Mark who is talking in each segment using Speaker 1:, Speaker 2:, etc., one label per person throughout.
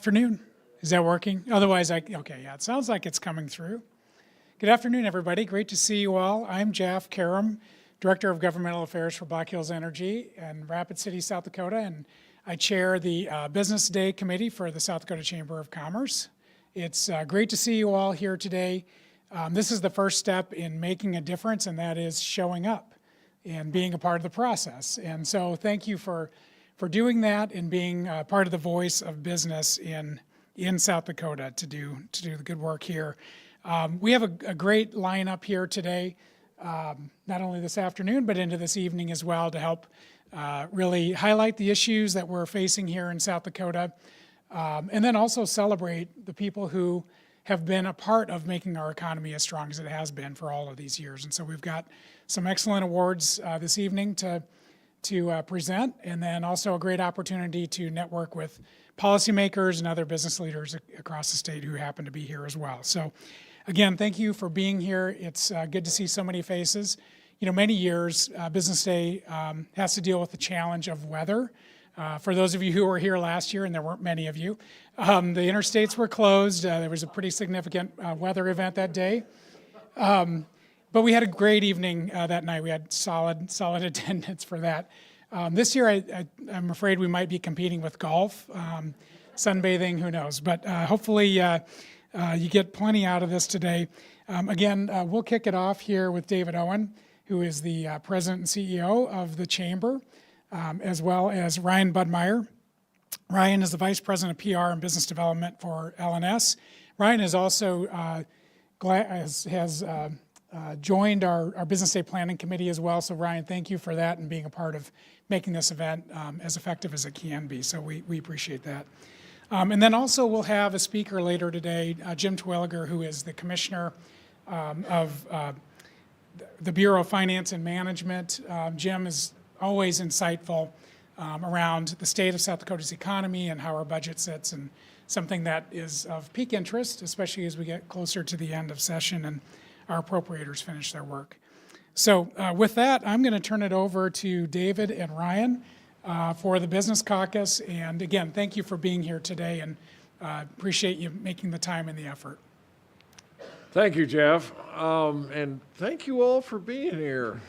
Speaker 1: Afternoon. Is that working? Otherwise, okay, yeah, it sounds like it's coming through. Good afternoon, everybody. Great to see you all. I'm Jeff Karam, Director of Governmental Affairs for Black Hills Energy in Rapid City, South Dakota, and I chair the Business Day Committee for the South Dakota Chamber of Commerce. It's great to see you all here today. This is the first step in making a difference, and that is showing up and being a part of the process. And so thank you for doing that and being part of the voice of business in South Dakota to do the good work here. We have a great lineup here today, not only this afternoon, but into this evening as well, to help really highlight the issues that we're facing here in South Dakota, and then also celebrate the people who have been a part of making our economy as strong as it has been for all of these years. And so we've got some excellent awards this evening to present, and then also a great opportunity to network with policymakers and other business leaders across the state who happen to be here as well. So again, thank you for being here. It's good to see so many faces. You know, many years, Business Day has to deal with the challenge of weather. For those of you who were here last year, and there weren't many of you, the interstates were closed. There was a pretty significant weather event that day. But we had a great evening that night. We had solid attendance for that. This year, I'm afraid we might be competing with golf, sunbathing, who knows. But hopefully you get plenty out of this today. Again, we'll kick it off here with David Owen, who is the president and CEO of the Chamber, as well as Ryan Budmeyer. Ryan is the vice president of PR and business development for LNS. Ryan is also joined our Business Day Planning Committee as well. So Ryan, thank you for that and being a part of making this event as effective as it can be. So we appreciate that. And then also we'll have a speaker later today, Jim Twilliger, who is the Commissioner of the Bureau of Finance and Management. Jim is always insightful around the state of South Dakota's economy and how our budget sits, and something that is of peak interest, especially as we get closer to the end of session and our appropriators finish their work. So with that, I'm going to turn it over to David and Ryan for the Business Caucus. And again, thank you for being here today, and appreciate you making the time and the effort.
Speaker 2: Thank you, Jeff. And thank you all for being here.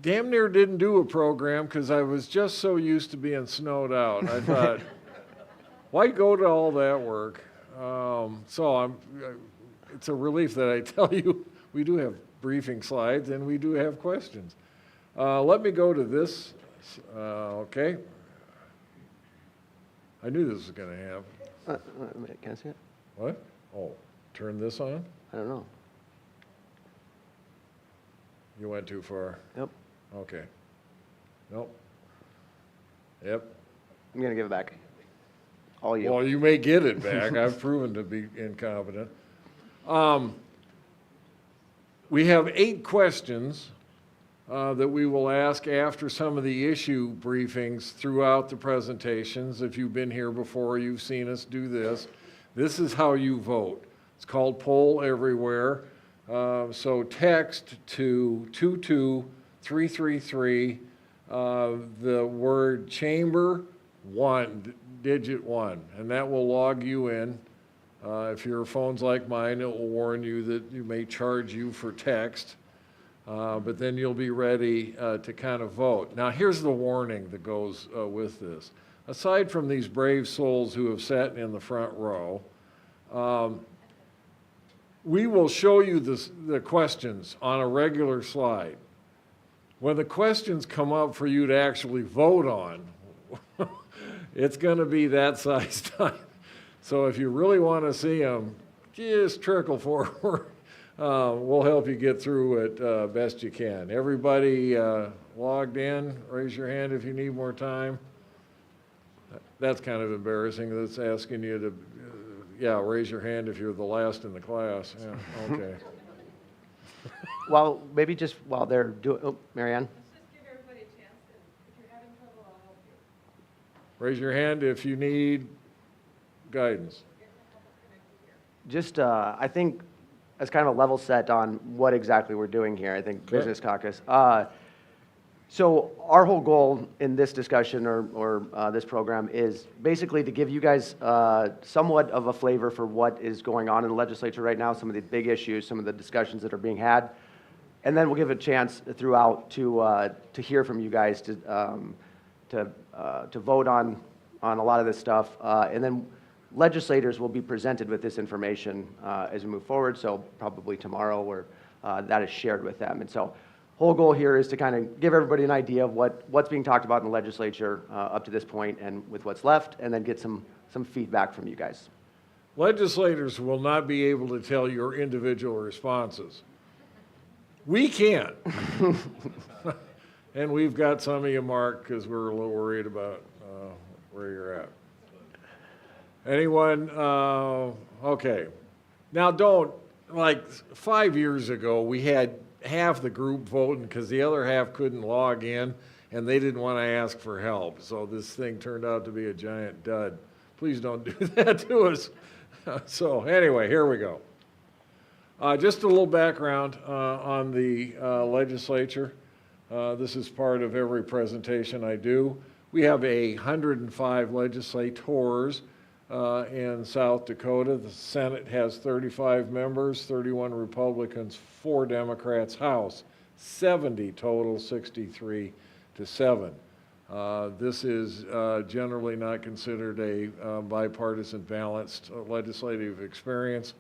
Speaker 2: Damn near didn't do a program because I was just so used to being snowed out. I thought, why go to all that work? It's a relief that I tell you we do have briefing slides and we do have questions. Let me go to this. Okay. I knew this was going to happen.
Speaker 3: Can I see it?
Speaker 2: What? Oh, turn this on?
Speaker 3: I don't know.
Speaker 2: You went too far.
Speaker 3: Yep.
Speaker 2: Okay. Nope. Yep.
Speaker 3: I'm going to give it back. All you.
Speaker 2: Well, you may get it back. I've proven to be incompetent. We have 8 questions that we will ask after some of the issue briefings throughout the presentations. If you've been here before, you've seen us do this. This is how you vote. It's called Poll Everywhere. So text to 22333 the word Chamber 1, digit 1, and that will log you in. If your phone's like mine, it will warn you that you may charge you for text, but then you'll be ready to kind of vote. Now, here's the warning that goes with this. Aside from these brave souls who have sat in the front row, we will show you the questions on a regular slide. When the questions come up for you to actually vote on, it's going to be that size time. So if you really want to see them, just trickle forward. We'll help you get through it best you can. Everybody logged in, raise your hand if you need more time. That's kind of embarrassing. That's asking you to, raise your hand if you're the last in the class. Yeah, okay.
Speaker 3: Well, maybe just while they're doing, Marianne?
Speaker 4: Let's just give everybody a chance, and if you're having trouble, I'll help you.
Speaker 2: Raise your hand if you need guidance.
Speaker 3: Just, I think, as kind of a level set on what exactly we're doing here, I think
Speaker 2: Okay.
Speaker 3: Business Caucus. So our whole goal in this discussion or this program is basically to give you guys somewhat of a flavor for what is going on in the legislature right now, some of the big issues, some of the discussions that are being had. And then we'll give a chance throughout to hear from you guys to vote on a lot of this stuff. And then legislators will be presented with this information as we move forward. So probably tomorrow where that is shared with them. And so whole goal here is to kind of give everybody an idea of what's being talked about in the legislature up to this point and with what's left, and then get some feedback from you guys.
Speaker 2: Legislators will not be able to tell your individual responses. We can. And we've got some of you marked because we're a little worried about where you're at. Anyone? Okay. Now like 5 years ago, we had half the group voting because the other half couldn't log in and they didn't want to ask for help. So this thing turned out to be a giant dud. Please don't do that to us. So anyway, here we go. Just a little background on the legislature. This is part of every presentation I do. We have 105 legislators in South Dakota. The Senate has 35 members, 31 Republicans, 4 Democrats. House, 70 total, 63 to 7. This is generally not considered a bipartisan balanced legislative experience.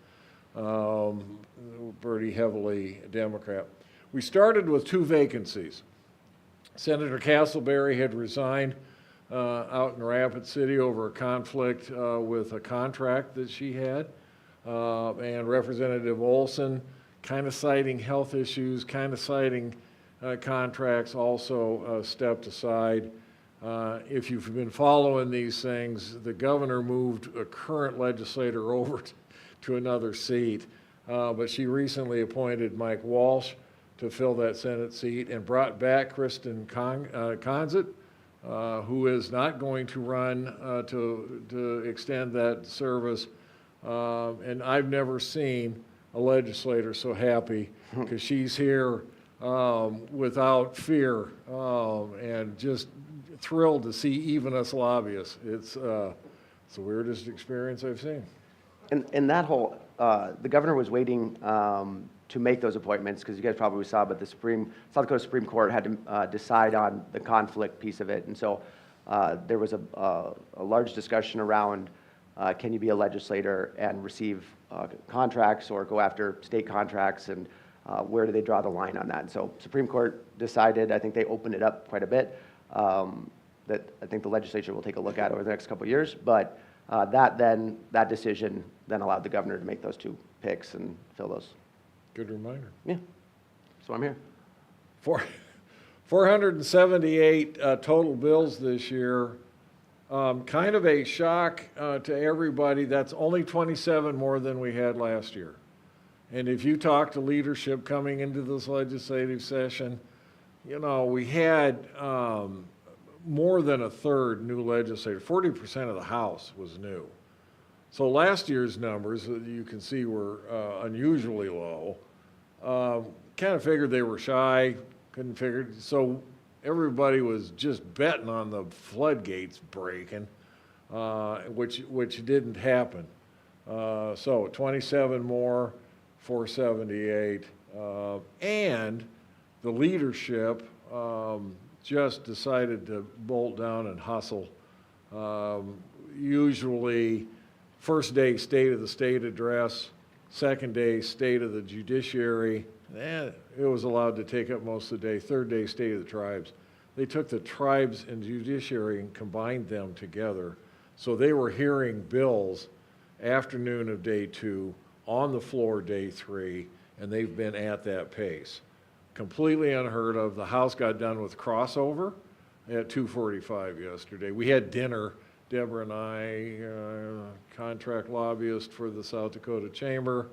Speaker 2: Pretty heavily Democrat. We started with 2 vacancies. Senator Castleberry had resigned out in Rapid City over a conflict with a contract that she had. And Representative Olson, kind of citing health issues, kind of citing contracts, also stepped aside. If you've been following these things, the governor moved a current legislator over to another seat, but she recently appointed Mike Walsh to fill that Senate seat and brought back Kristen Conzett, who is not going to run to extend that service. And I've never seen a legislator so happy because she's here without fear and just thrilled to see even us lobbyists. It's the weirdest experience I've seen.
Speaker 3: And that whole, the governor was waiting to make those appointments, because you guys probably saw, but the South Dakota Supreme Court had to decide on the conflict piece of it. And so there was a large discussion around can you be a legislator and receive contracts or go after state contracts, and where do they draw the line on that? And so Supreme Court decided, I think they opened it up quite a bit, that I think the legislature will take a look at over the next couple of years. But that decision then allowed the governor to make those 2 picks and fill those.
Speaker 2: Good reminder.
Speaker 3: Yeah, so I'm here.
Speaker 2: 478 total bills this year. Kind of a shock to everybody. That's only 27 more than we had last year. And if you talk to leadership coming into this legislative session, you know, we had more than a third new legislators. 40% of the House was new. So last year's numbers, you can see, were unusually low. Kind of figured they were shy, couldn't figure. So everybody was just betting on the floodgates breaking, which didn't happen. So 27 more, 478. And the leadership just decided to bolt down and hustle. Usually, first day State of the State address, second day State of the Judiciary. It was allowed to take up most of the day. Third day State of the Tribes. They took the tribes and judiciary and combined them together. So they were hearing bills afternoon of day 2, on the floor day 3, and they've been at that pace. Completely unheard of. The House got done with crossover at 2:45 yesterday. We had dinner, Deborah and I, contract lobbyist for the South Dakota Chamber.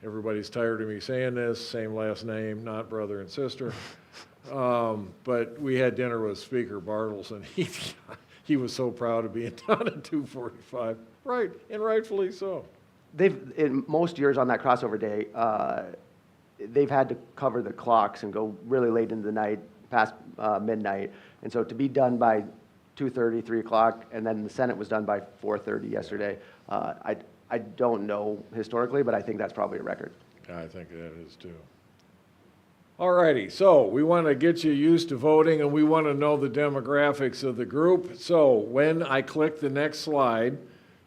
Speaker 2: Everybody's tired of me saying this, same last name, not brother and sister. But we had dinner with Speaker Bartles, and he was so proud of being done at 2:45. Right, and rightfully so.
Speaker 3: In most years on that crossover day, they've had to cover the clocks and go really late into the night past midnight. And so to be done by 2:30, 3 o'clock, and then the Senate was done by 4:30 yesterday, I don't know historically, but I think that's probably a record.
Speaker 2: I think that is too. All righty, so we want to get you used to voting and we want to know the demographics of the group. So when I click the next slide,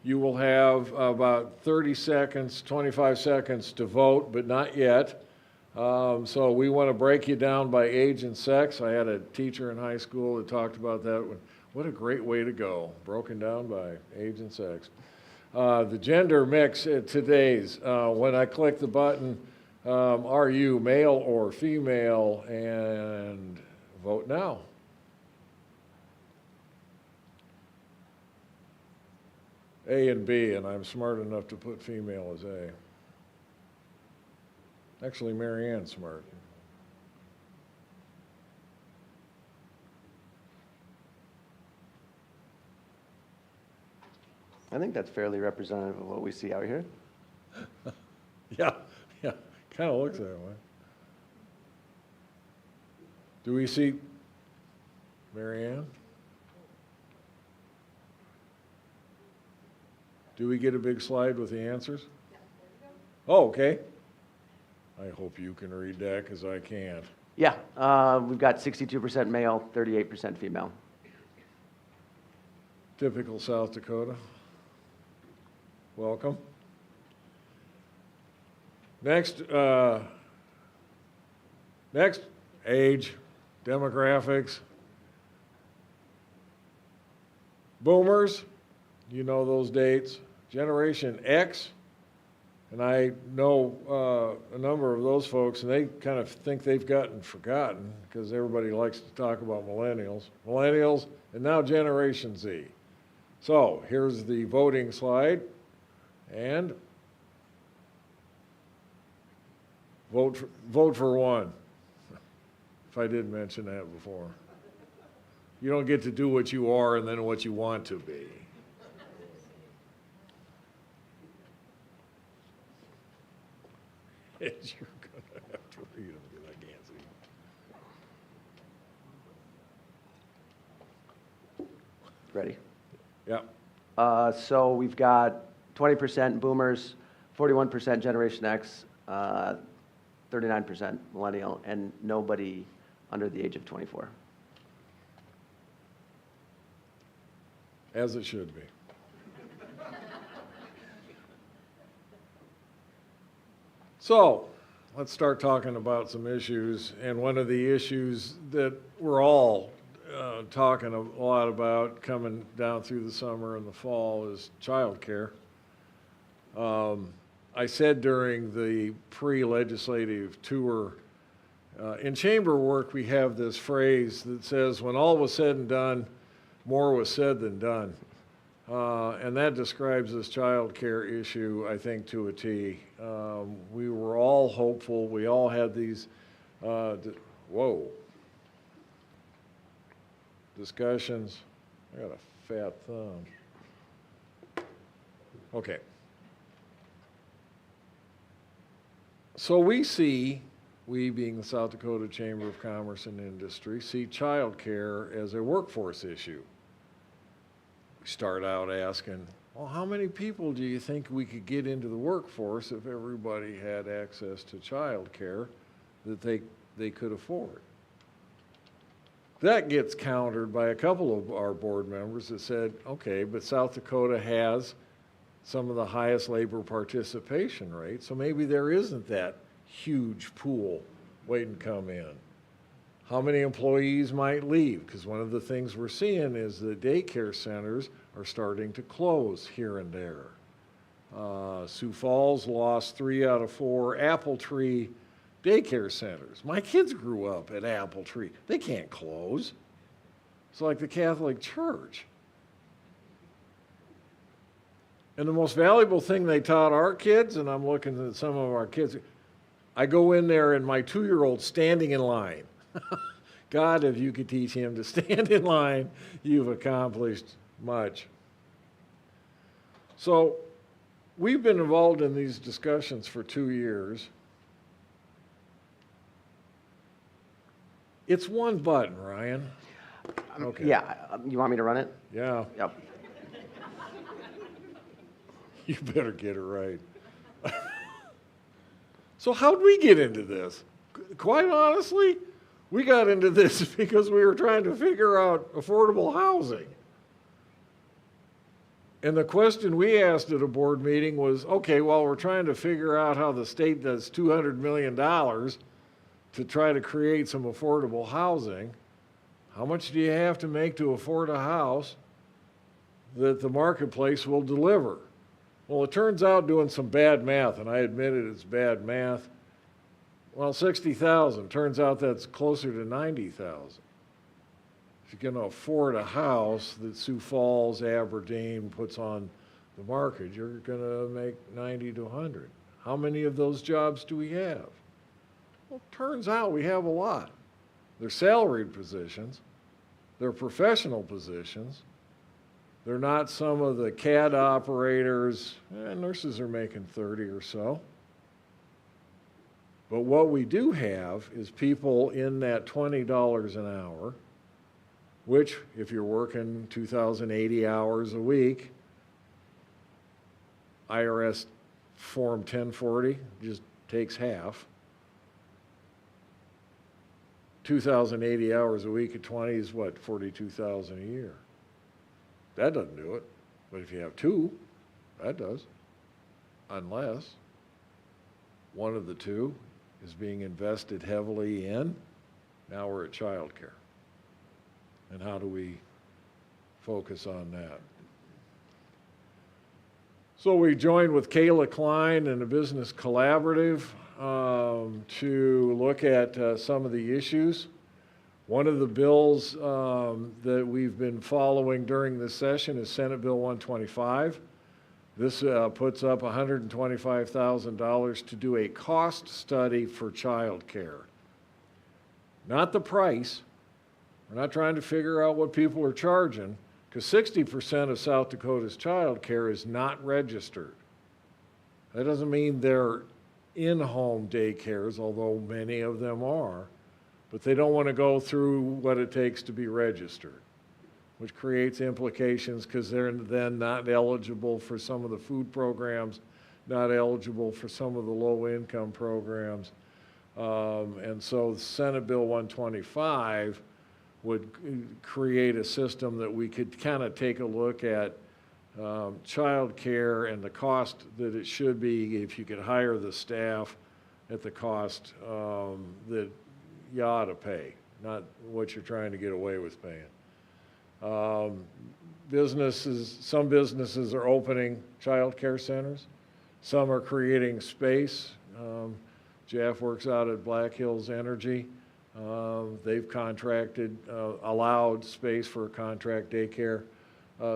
Speaker 2: you will have about 30 seconds, 25 seconds to vote, but not yet. So we want to break you down by age and sex. I had a teacher in high school that talked about that. What a great way to go, broken down by age and sex. The gender mix at today's, when I click the button, are you male or female, and vote now. A and B, and I'm smart enough to put female as A. Actually, Mary Ann's smart.
Speaker 3: I think that's fairly representative of what we see out here.
Speaker 2: Yeah, kind of looks that way. Do we see Mary Ann? Do we get a big slide with the answers? Oh, okay. I hope you can read that because I can't.
Speaker 3: Yeah, we've got 62% male, 38% female.
Speaker 2: Typical South Dakota. Welcome. Next, age, demographics. Boomers, you know those dates. Generation X, and I know a number of those folks, and they kind of think they've gotten forgotten because everybody likes to talk about millennials, and now Generation Z. So here's the voting slide, and vote for one, if I didn't mention that before. You don't get to do what you are and then what you want to be. You're gonna have to read them because I can't see.
Speaker 3: Ready?
Speaker 2: Yeah.
Speaker 3: So we've got 20% boomers, 41% Generation X, 39% millennial, and nobody under the age of 24.
Speaker 2: As it should be. So, let's start talking about some issues. And one of the issues that we're all talking a lot about coming down through the summer and the fall is childcare. I said during the pre-legislative tour, in chamber work we have this phrase that says, when all was said and done, more was said than done. And that describes this child care issue, I think, to a T. We were all hopeful. We all had these, discussions. I got a fat thumb. Okay. So we being the South Dakota Chamber of Commerce and Industry, see child care as a workforce issue. We start out asking, well, how many people do you think we could get into the workforce if everybody had access to child care that they could afford? That gets countered by a couple of our board members that said, okay, but South Dakota has some of the highest labor participation rates, so maybe there isn't that huge pool waiting to come in. How many employees might leave? Because one of the things we're seeing is the daycare centers are starting to close here and there. Sioux Falls lost 3 out of 4 Apple Tree daycare centers. My kids grew up at Apple Tree. They can't close. It's like the Catholic Church. And the most valuable thing they taught our kids, and I'm looking at some of our kids, I go in there and my 2-year-old standing in line. God, if you could teach him to stand in line, you've accomplished much. So we've been involved in these discussions for 2 years. It's one button, Ryan. Okay.
Speaker 3: Yeah, you want me to run it?
Speaker 2: Yeah,
Speaker 3: Yep.
Speaker 2: you better get it right. So how'd we get into this? Quite honestly, we got into this because we were trying to figure out affordable housing. And the question we asked at a board meeting was, okay, well, we're trying to figure out how the state does $200 million to try to create some affordable housing. How much do you have to make to afford a house that the marketplace will deliver? Well, it turns out doing some bad math, and I admit it, it's bad math. Well, 60,000, turns out that's closer to 90,000. If you're going to afford a house that Sioux Falls, Aberdeen puts on the market, you're going to make 90 to 100. How many of those jobs do we have? Well, turns out we have a lot. They're salaried positions. They're professional positions. They're not some of the CAD operators. Nurses are making 30 or so. But what we do have is people in that $20 an hour, which if you're working 2,080 hours a week, IRS Form 1040 just takes half. 2,080 hours a week at 20 is what, 42,000 a year. That doesn't do it. But if you have two, that does. Unless one of the two is being invested heavily in, now we're at childcare. And how do we focus on that? So we joined with Kayla Klein and the Business Collaborative to look at some of the issues. One of the bills that we've been following during this session is Senate Bill 125. This puts up $125,000 to do a cost study for childcare. Not the price. We're not trying to figure out what people are charging, because 60% of South Dakota's childcare is not registered. That doesn't mean they're in-home daycares, although many of them are, but they don't want to go through what it takes to be registered, which creates implications because they're then not eligible for some of the food programs, not eligible for some of the low-income programs. And so Senate Bill 125 would create a system that we could kind of take a look at child care and the cost that it should be if you could hire the staff at the cost that you ought to pay, not what you're trying to get away with paying. Some businesses are opening child care centers. Some are creating space. Jeff works out at Black Hills Energy. They've contracted, allowed space for a contract daycare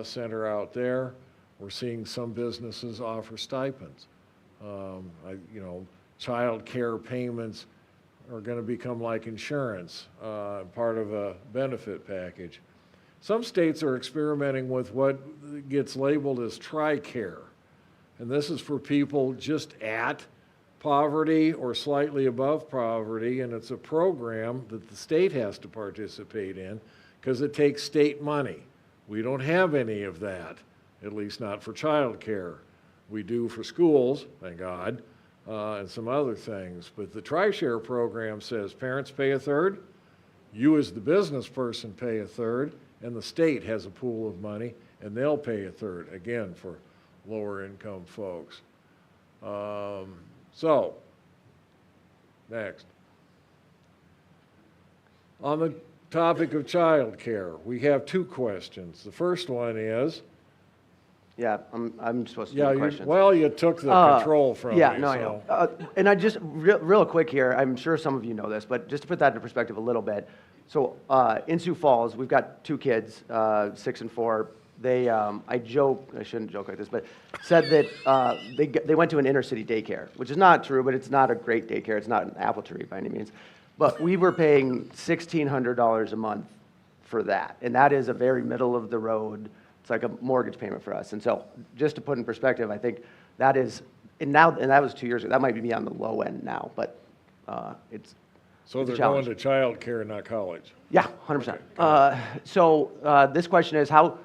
Speaker 2: center out there. We're seeing some businesses offer stipends. Child care payments are going to become like insurance, part of a benefit package. Some states are experimenting with what gets labeled as TRICARE, and this is for people just at poverty or slightly above poverty, and it's a program that the state has to participate in because it takes state money. We don't have any of that, at least not for child care. We do for schools, thank God, and some other things. But the TRISHARE program says parents pay a third, you as the business person pay a third, and the state has a pool of money, and they'll pay a third, again, for lower income folks. So, next. On the topic of child care, we have two questions. The first one is,
Speaker 3: Yeah, I'm supposed to do the questions.
Speaker 2: well, you took the control from me.
Speaker 3: Yeah, no, I know. And I just, real quick here, I'm sure some of you know this, but just to put that into perspective a little bit. So in Sioux Falls, we've got two kids, 6 and 4. They, I shouldn't joke like this, but said that they went to an inner city daycare, which is not true, but it's not a great daycare. It's not an apple tree by any means. But we were paying $1,600 a month for that. And that is a very middle of the road. It's like a mortgage payment for us. And so just to put in perspective, I think that is, and that was 2 years ago. That might be on the low end now, but it's
Speaker 2: So
Speaker 3: It's a
Speaker 2: they're going
Speaker 3: challenge.
Speaker 2: to childcare, not college.
Speaker 3: Yeah, 100%. This question is, how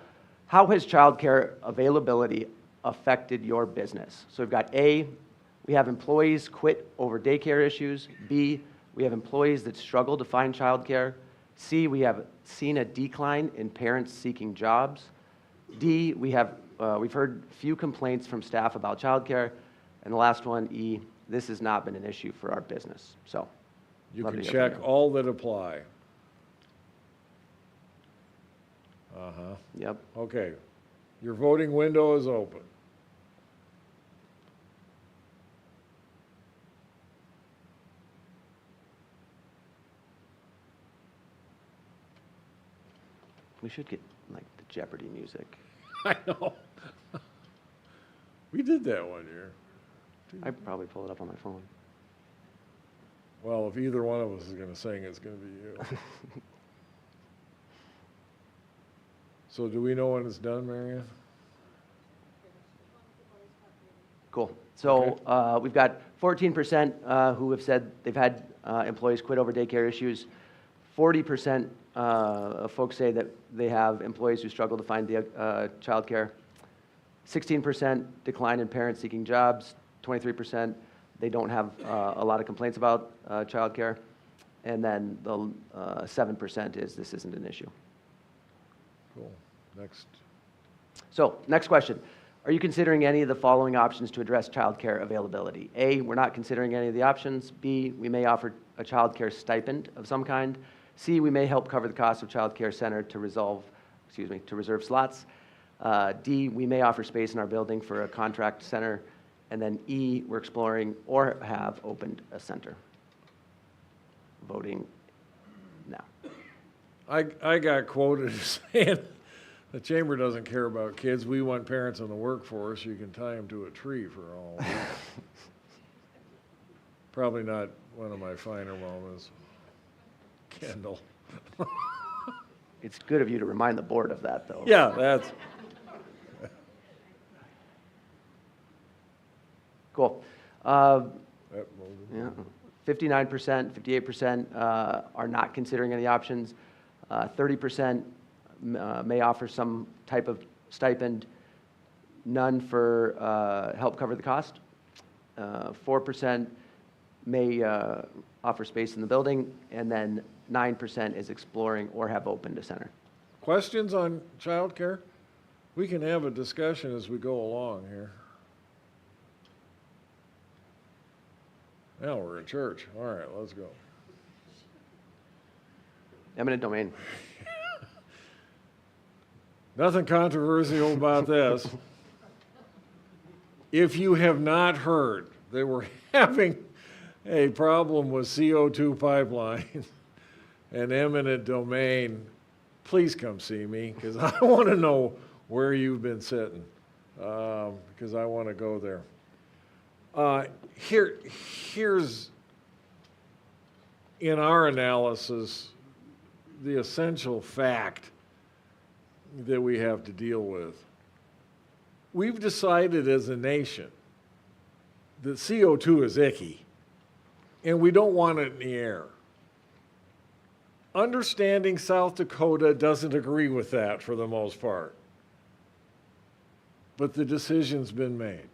Speaker 3: has childcare availability affected your business? So we've got A, we have employees quit over daycare issues. B, we have employees that struggle to find childcare. C, we have seen a decline in parents seeking jobs. D, we've heard few complaints from staff about childcare. And the last one, E, this has not been an issue for our business. So,
Speaker 2: You
Speaker 3: love
Speaker 2: can
Speaker 3: to hear from
Speaker 2: check
Speaker 3: you.
Speaker 2: all that apply. Uh-huh.
Speaker 3: Yep.
Speaker 2: Okay. Your voting window is open.
Speaker 3: We should get like the Jeopardy music.
Speaker 2: I know. We did that one year.
Speaker 3: I'd probably pull it up on my phone.
Speaker 2: Well, if either one of us is gonna sing, it's gonna be you. So do we know when it's done, Marianne?
Speaker 3: Cool. So we've got 14% who have said they've had employees quit over daycare issues. 40% of folks say that they have employees who struggle to find childcare. 16% decline in parents seeking jobs. 23% they don't have a lot of complaints about childcare. And then the 7% is this isn't an issue.
Speaker 2: Cool. Next.
Speaker 3: So, next question. Are you considering any of the following options to address childcare availability? A, we're not considering any of the options. B, we may offer a childcare stipend of some kind. C, we may help cover the cost of childcare center to reserve slots. D, we may offer space in our building for a contract center. And then E, we're exploring or have opened a center. Voting now.
Speaker 2: I got quoted as saying, the chamber doesn't care about kids. We want parents in the workforce. You can tie them to a tree for all. Probably not one of my finer moments. Kendall.
Speaker 3: It's good of you to remind the board of that, though.
Speaker 2: Yeah, that's,
Speaker 3: Cool.
Speaker 2: that
Speaker 3: Yeah. 59%, 58% are not considering any options. 30% may offer some type of stipend, none for help cover the cost. 4% may offer space in the building, and then 9% is exploring or have opened a center.
Speaker 2: questions on childcare? We can have a discussion as we go along here. Now we're in church. All right, let's go.
Speaker 3: Eminent domain.
Speaker 2: Nothing controversial about this. If you have not heard that we're having a problem with CO2 pipelines and eminent domain, please come see me, because I want to know where you've been sitting, because I want to go there. Here's, in our analysis, the essential fact that we have to deal with. We've decided as a nation that CO2 is icky, and we don't want it in the air. Understanding South Dakota doesn't agree with that for the most part, but the decision's been made.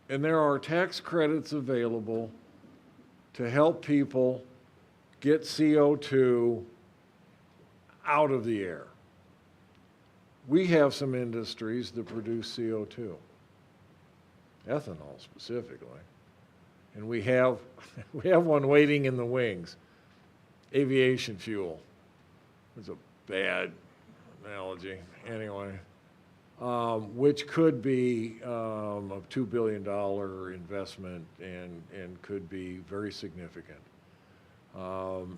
Speaker 2: And there are tax credits available to help people get CO2 out of the air. We have some industries that produce CO2, ethanol specifically. And we have one waiting in the wings, aviation fuel. It's a bad analogy, anyway. Which could be a $2 billion investment and could be very significant.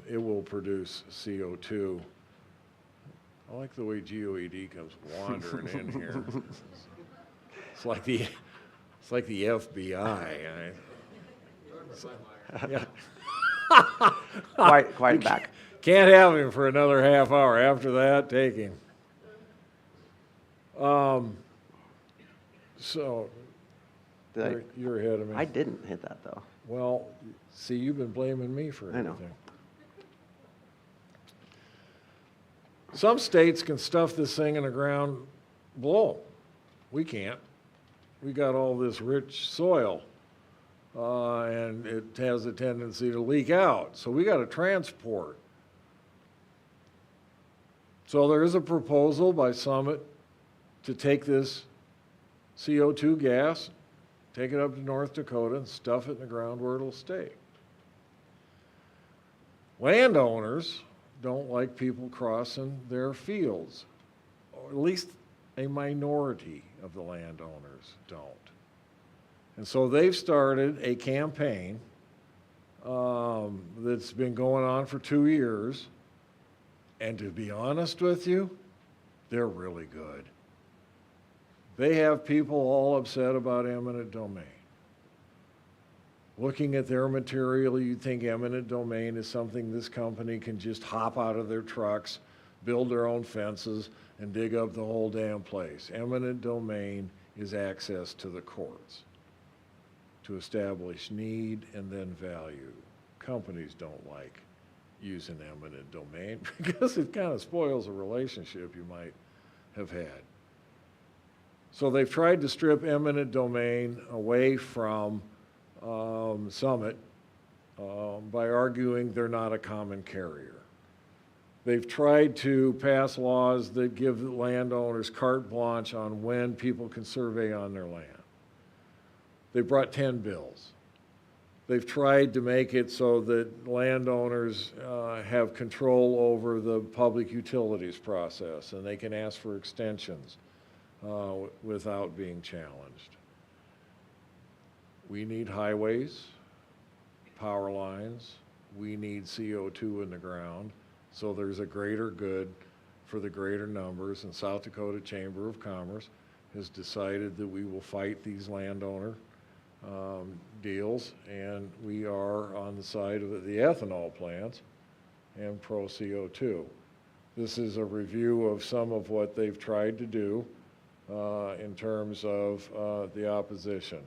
Speaker 2: It will produce CO2. I like the way GOED comes wandering in here. It's like the FBI. Yeah.
Speaker 3: Quiet back.
Speaker 2: Can't have him for another half hour. After that, take him. So You're ahead of me.
Speaker 3: I didn't hit that, though.
Speaker 2: Well, see, you've been blaming me for
Speaker 3: I know.
Speaker 2: everything. Some states can stuff this thing in the ground below. We can't. We got all this rich soil, and it has a tendency to leak out. So we got to transport. So there is a proposal by Summit to take this CO2 gas, take it up to North Dakota and stuff it in the ground where it'll stay. Landowners don't like people crossing their fields, or at least a minority of the landowners don't. And so they've started a campaign that's been going on for 2 years. And to be honest with you, they're really good. They have people all upset about eminent domain. Looking at their material, you'd think eminent domain is something this company can just hop out of their trucks, build their own fences, and dig up the whole damn place. Eminent domain is access to the courts to establish need and then value. Companies don't like using eminent domain because it kind of spoils a relationship you might have had. So they've tried to strip eminent domain away from Summit by arguing they're not a common carrier. They've tried to pass laws that give landowners carte blanche on when people can survey on their land. They brought 10 bills. They've tried to make it so that landowners have control over the public utilities process and they can ask for extensions without being challenged. We need highways, power lines, we need CO2 in the ground, so there's a greater good for the greater numbers, and South Dakota Chamber of Commerce has decided that we will fight these landowner deals, and we are on the side of the ethanol plants and pro CO2. This is a review of some of what they've tried to do in terms of the opposition.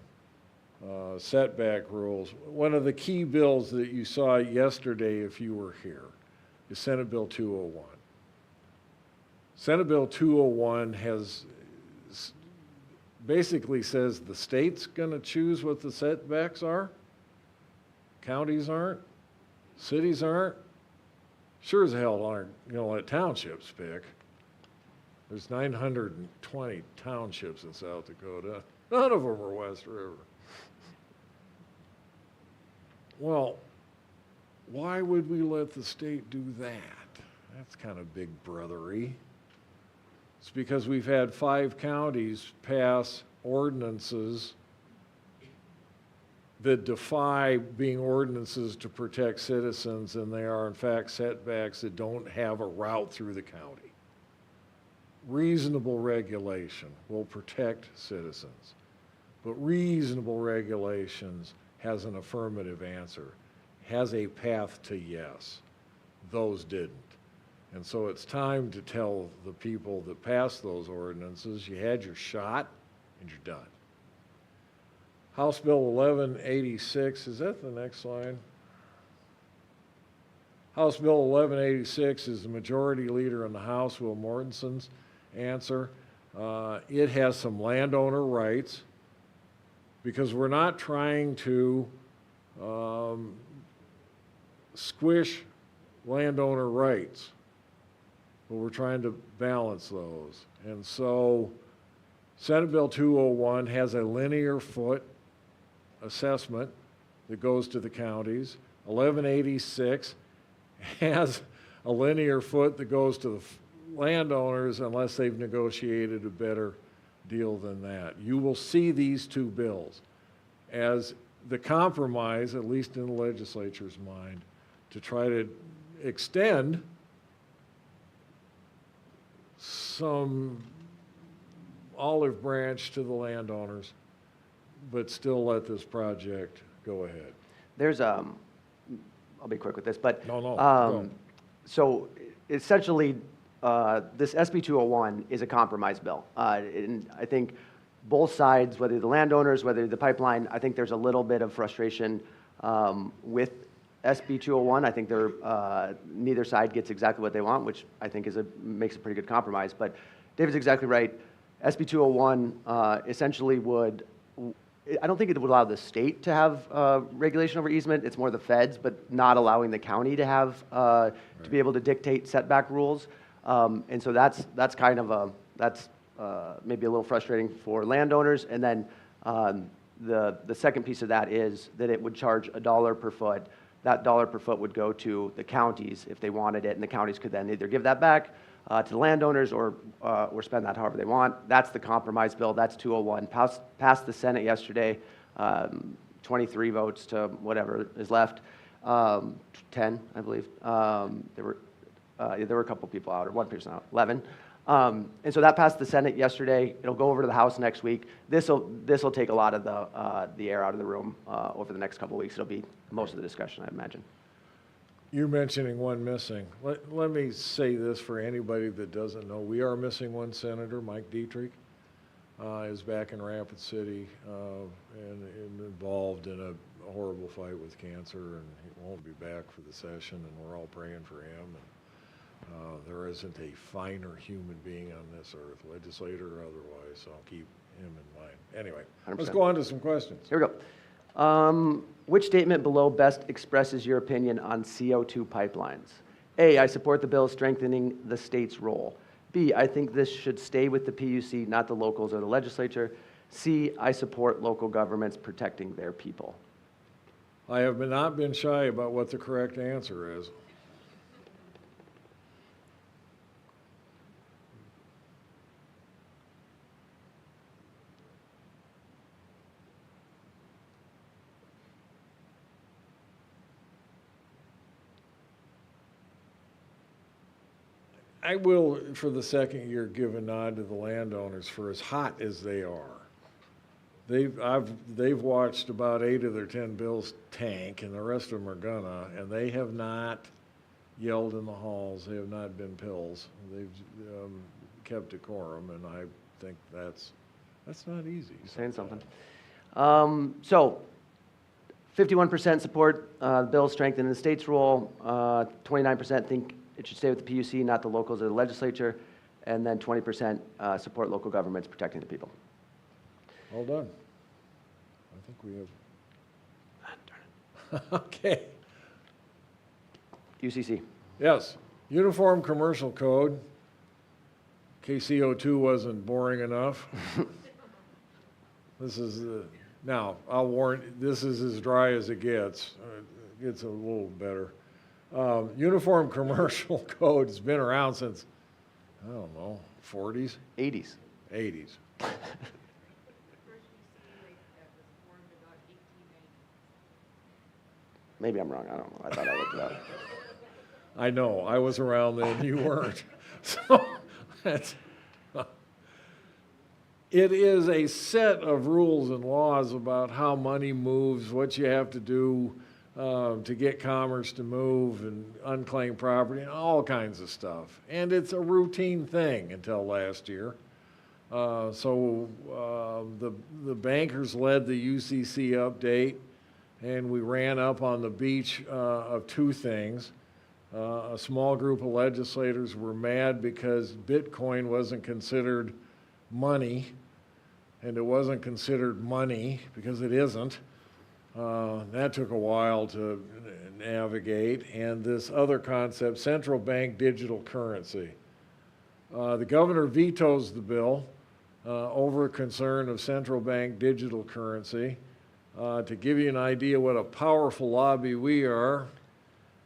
Speaker 2: Setback rules. One of the key bills that you saw yesterday, if you were here, is Senate Bill 201. Senate Bill 201 has basically says the state's going to choose what the setbacks are. Counties aren't. Cities aren't. Sure as hell aren't going to let townships pick. There's 920 townships in South Dakota. None of them are West River. Well, why would we let the state do that? That's kind of big brothery. It's because we've had 5 counties pass ordinances that defy being ordinances to protect citizens, and they are in fact setbacks that don't have a route through the county. Reasonable regulation will protect citizens, but reasonable regulations has an affirmative answer, has a path to yes. Those didn't. And so it's time to tell the people that passed those ordinances, you had your shot and you're done. House Bill 1186, is that the next slide? House Bill 1186 is the majority leader in the House, Will Mortensen's answer. It has some landowner rights because we're not trying to squish landowner rights, but we're trying to balance those. And so Senate Bill 201 has a linear foot assessment that goes to the counties. 1186 has a linear foot that goes to the landowners unless they've negotiated a better deal than that. You will see these 2 bills as the compromise, at least in the legislature's mind, to try to extend some olive branch to the landowners, but still let this project go ahead.
Speaker 3: There's, I'll be quick with this, but.
Speaker 2: Go.
Speaker 3: So essentially, this SB 201 is a compromise bill. And I think both sides, whether the landowners, whether the pipeline, I think there's a little bit of frustration with SB 201. I think neither side gets exactly what they want, which I think makes a pretty good compromise. But David's exactly right. SB 201 essentially would, I don't think it would allow the state to have regulation over easement. It's more the feds, but not allowing the county to have, to be able to dictate setback rules. And so that's kind of that's maybe a little frustrating for landowners. And then the second piece of that is that it would charge $1 per foot. That $1 per foot would go to the counties if they wanted it, and the counties could then either give that back to the landowners or spend that however they want. That's the compromise bill. That's 201. Passed the Senate yesterday, 23 votes to whatever is left, 10, I believe. There were a couple people out, or one person out, 11. And so that passed the Senate yesterday. It'll go over to the House next week. This'll take a lot of the air out of the room over the next couple of weeks. It'll be most of the discussion, I imagine.
Speaker 2: You're mentioning one missing. Let me say this for anybody that doesn't know. We are missing one senator, Mike Dietrich, is back in Rapid City and involved in a horrible fight with cancer, and he won't be back for the session, and we're all praying for him. And there isn't a finer human being on this earth, legislator or otherwise, so I'll keep him in mind. Anyway,
Speaker 3: 100%.
Speaker 2: Let's go on to some questions.
Speaker 3: Here we go. Which statement below best expresses your opinion on CO2 pipelines? A, I support the bill strengthening the state's role. B, I think this should stay with the PUC, not the locals or the legislature. C, I support local governments protecting their people.
Speaker 2: I have not been shy about what the correct answer is. I will, for the second year, give a nod to the landowners for as hot as they are. They've watched about 8 of their 10 bills tank, and the rest of them are gonna, and they have not yelled in the halls. They have not been pills. They've kept decorum, and I think that's not easy.
Speaker 3: Saying something. So, 51% support the bill strengthening the state's role. 29% think it should stay with the PUC, not the locals or the legislature, and then 20% support local governments protecting the people.
Speaker 2: Well done. I think we have. Okay.
Speaker 3: UCC.
Speaker 2: Yes. Uniform Commercial Code. KCO2 wasn't boring enough. This is now. I'll warn. This is as dry as it gets. It gets a little better. Uniform Commercial Code has been around since, I don't know, 40s?
Speaker 3: 80s.
Speaker 2: 80s.
Speaker 3: Maybe I'm wrong. I don't know. I thought I looked it up.
Speaker 2: I know. I was around then. You weren't. So it is a set of rules and laws about how money moves, what you have to do to get commerce to move, and unclaimed property, and all kinds of stuff. And it's a routine thing until last year. So the bankers led the UCC update, and we ran up on the beach of 2 things. A small group of legislators were mad because Bitcoin wasn't considered money, and it wasn't considered money because it isn't. That took a while to navigate. And this other concept, central bank digital currency. The governor vetoes the bill over concern of central bank digital currency. To give you an idea what a powerful lobby we are,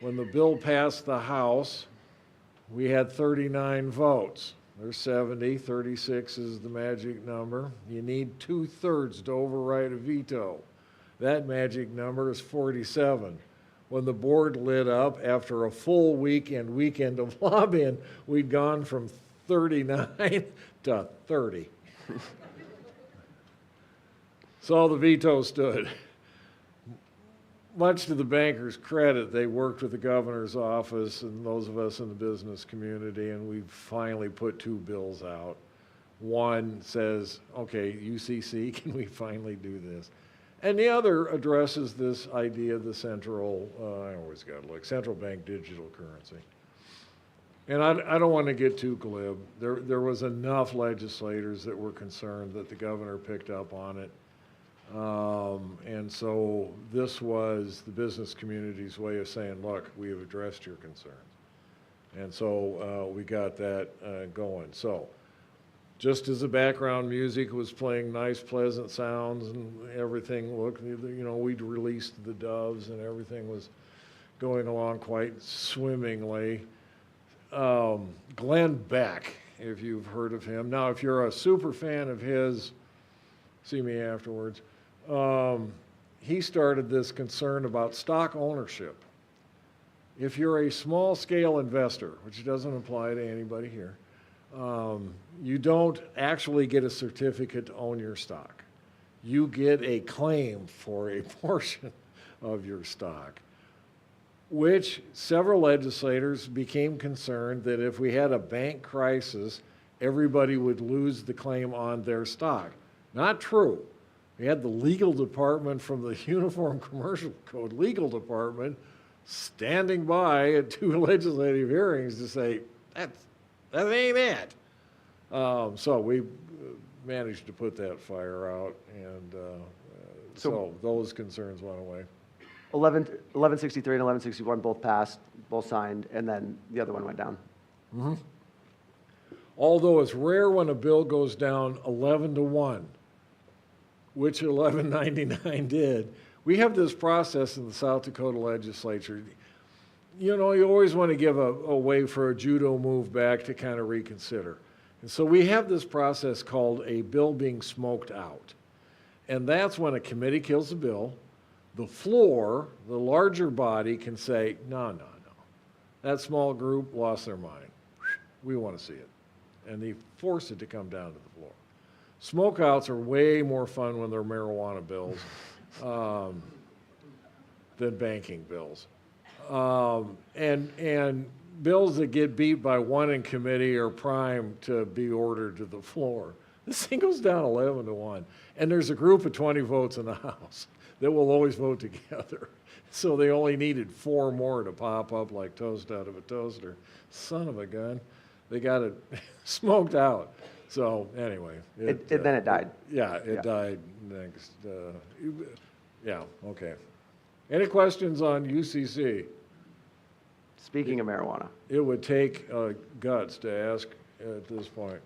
Speaker 2: when the bill passed the House, we had 39 votes. There's 70, 36 is the magic number. You need 2/3 to override a veto. That magic number is 47. When the board lit up after a full weekend of lobbying, we'd gone from 39 to 30. So the veto stood. Much to the bankers' credit, they worked with the governor's office and those of us in the business community, and we finally put 2 bills out. One says, okay, UCC, can we finally do this? And the other addresses this idea of the central, I always got to look, central bank digital currency. And I don't want to get too glib. There was enough legislators that were concerned that the governor picked up on it. And so this was the business community's way of saying, look, we have addressed your concerns. And so we got that going. So just as the background music was playing nice, pleasant sounds and everything looked, we'd released the doves and everything was going along quite swimmingly. Glenn Beck, if you've heard of him. Now, if you're a super fan of his, see me afterwards. He started this concern about stock ownership. If you're a small scale investor, which doesn't apply to anybody here, you don't actually get a certificate to own your stock. You get a claim for a portion of your stock, which several legislators became concerned that if we had a bank crisis, everybody would lose the claim on their stock. Not true. We had the legal department from the Uniform Commercial Code legal department standing by at 2 legislative hearings to say, that ain't it. So we managed to put that fire out, and so those concerns went away.
Speaker 3: 1163 and 1161 both passed, both signed, and then the other one went down.
Speaker 2: Mm-hmm. Although it's rare when a bill goes down 11-1, which 1199 did. We have this process in the South Dakota legislature. You always want to give a way for a judo move back to kind of reconsider. And so we have this process called a bill being smoked out. And that's when a committee kills a bill. The floor, the larger body, can say, no. That small group lost their mind. We want to see it. And they force it to come down to the floor. Smokeouts are way more fun when they're marijuana bills than banking bills. And bills that get beat by one in committee are primed to be ordered to the floor. This thing goes down 11-1. And there's a group of 20 votes in the House that will always vote together. So they only needed 4 more to pop up like toast out of a toaster. Son of a gun. They got it smoked out. So anyway.
Speaker 3: Then it died.
Speaker 2: It died next. Yeah, okay. Any questions on UCC?
Speaker 3: Speaking of marijuana.
Speaker 2: It would take guts to ask at this point.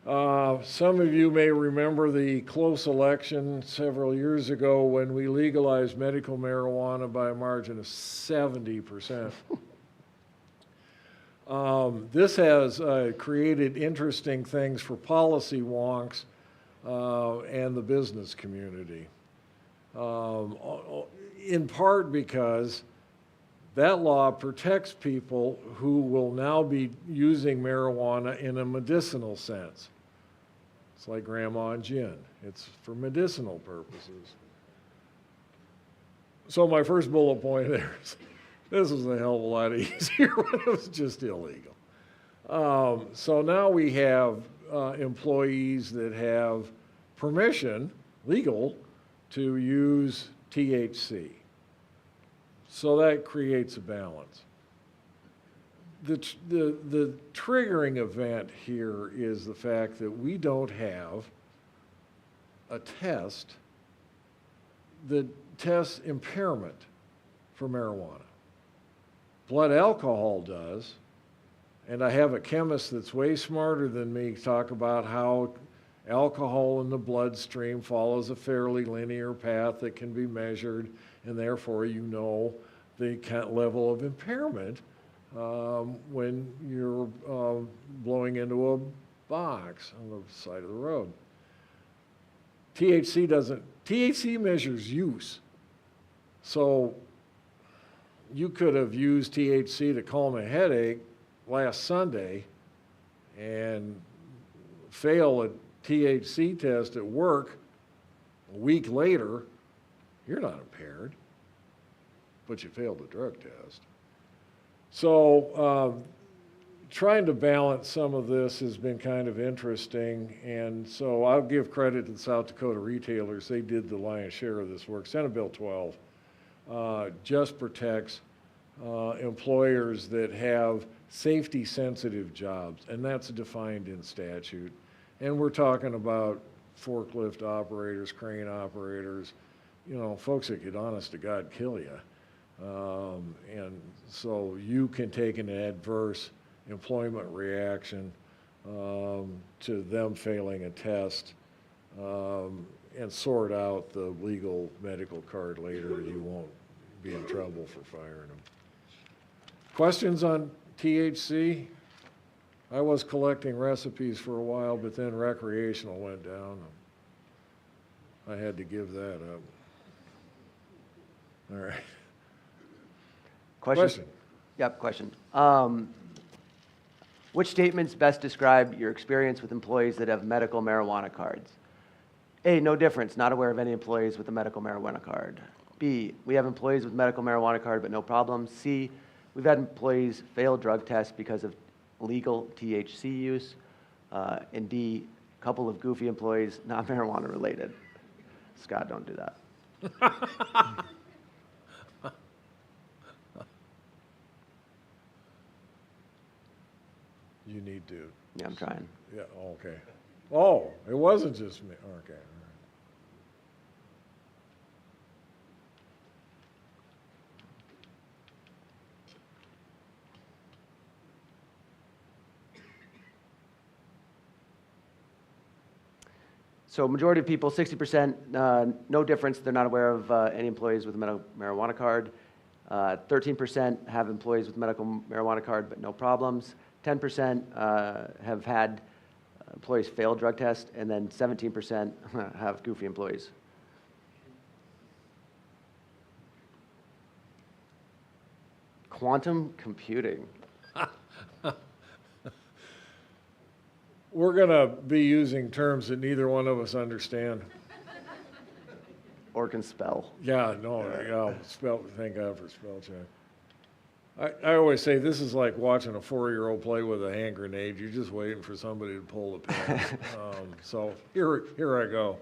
Speaker 2: Some of you may remember the close election several years ago when we legalized medical marijuana by a margin of 70%. This has created interesting things for policy wonks and the business community. In part because that law protects people who will now be using marijuana in a medicinal sense. It's like grandma and gin. It's for medicinal purposes. So my first bullet point there is, this was a hell of a lot easier when it was just illegal. So now we have employees that have permission, legal, to use THC. So that creates a balance. The triggering event here is the fact that we don't have a test that tests impairment for marijuana. Blood alcohol does, and I have a chemist that's way smarter than me talk about how alcohol in the bloodstream follows a fairly linear path that can be measured, and therefore you know the level of impairment when you're blowing into a box on the side of the road. THC doesn't. THC measures use. So you could have used THC to calm a headache last Sunday and fail a THC test at work a week later. You're not impaired, but you failed a drug test. So trying to balance some of this has been kind of interesting, and so I'll give credit to the South Dakota retailers. They did the lion's share of this work. Senate Bill 12 just protects employers that have safety-sensitive jobs, and that's defined in statute. And we're talking about forklift operators, crane operators, you know, folks that could, honest to God, kill you. And so you can take an adverse employment reaction to them failing a test and sort out the legal medical card later. You won't be in trouble for firing them. Questions on THC? I was collecting recipes for a while, but then recreational went down. I had to give that up. All right. Question.
Speaker 3: Yep, question. Which statements best describe your experience with employees that have medical marijuana cards? A, no difference, not aware of any employees with a medical marijuana card. B, we have employees with medical marijuana card but no problem. C, we've had employees fail drug tests because of illegal THC use. And D, a couple of goofy employees not marijuana related. Scott, don't do that.
Speaker 2: You need to.
Speaker 3: Yeah, I'm trying.
Speaker 2: Yeah, okay. Oh, it wasn't just me. Okay. All right.
Speaker 3: So majority of people, 60%, no difference. They're not aware of any employees with a medical marijuana card. 13% have employees with medical marijuana card, but no problems. 10% have had employees fail drug test, and then 17% have goofy employees. Quantum computing.
Speaker 2: We're going to be using terms that neither one of us understand.
Speaker 3: Or can spell.
Speaker 2: Yeah, no, yeah, thank God for spell check. I always say this is like watching a 4-year-old play with a hand grenade. You're just waiting for somebody to pull the pin. So here I go.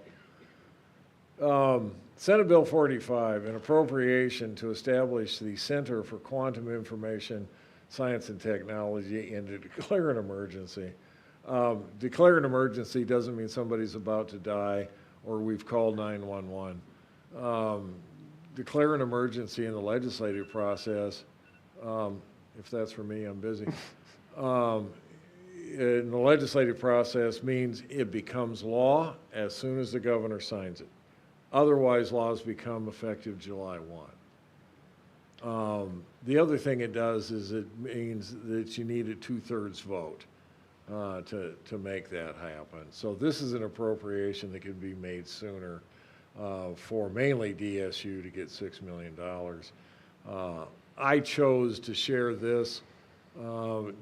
Speaker 2: Senate Bill 45, an appropriation to establish the Center for Quantum Information, Science and Technology and to declare an emergency. Declare an emergency doesn't mean somebody's about to die or we've called 911. Declare an emergency in the legislative process. If that's for me, I'm busy. In the legislative process means it becomes law as soon as the governor signs it. Otherwise, laws become effective July 1. The other thing it does is it means that you need a 2/3 vote to make that happen. So this is an appropriation that can be made sooner for mainly DSU to get $6 million. I chose to share this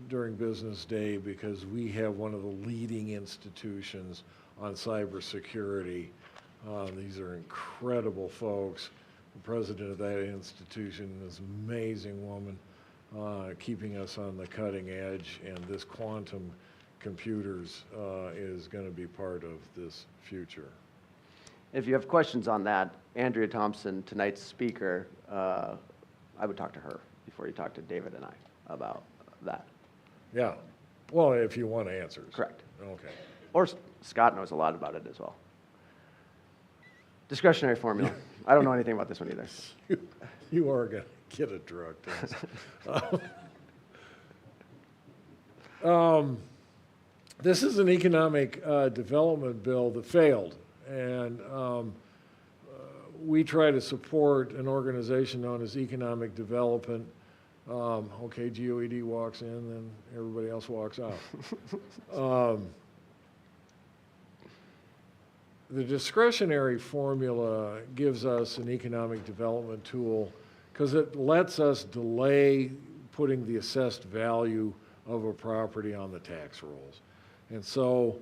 Speaker 2: during Business Day because we have one of the leading institutions on cybersecurity. These are incredible folks. The president of that institution is an amazing woman, keeping us on the cutting edge, and this quantum computers is going to be part of this future.
Speaker 3: If you have questions on that, Andrea Thompson, tonight's speaker, I would talk to her before you talk to David and I about that.
Speaker 2: Yeah. Well, if you want answers.
Speaker 3: Correct.
Speaker 2: Okay.
Speaker 3: Or Scott knows a lot about it as well. Discretionary formula. I don't know anything about this one either.
Speaker 2: You are going to get a drug test. This is an economic development bill that failed, and we try to support an organization known as Economic Development. Okay, GOED walks in, then everybody else walks out. The discretionary formula gives us an economic development tool because it lets us delay putting the assessed value of a property on the tax rolls. And so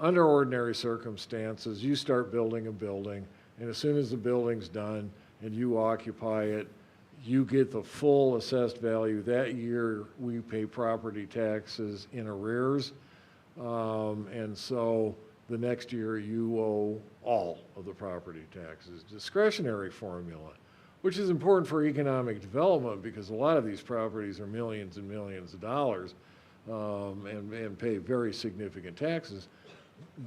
Speaker 2: under ordinary circumstances, you start building a building, and as soon as the building's done and you occupy it, you get the full assessed value. That year, we pay property taxes in arrears. And so the next year, you owe all of the property taxes. Discretionary formula, which is important for economic development because a lot of these properties are millions and millions of dollars and pay very significant taxes.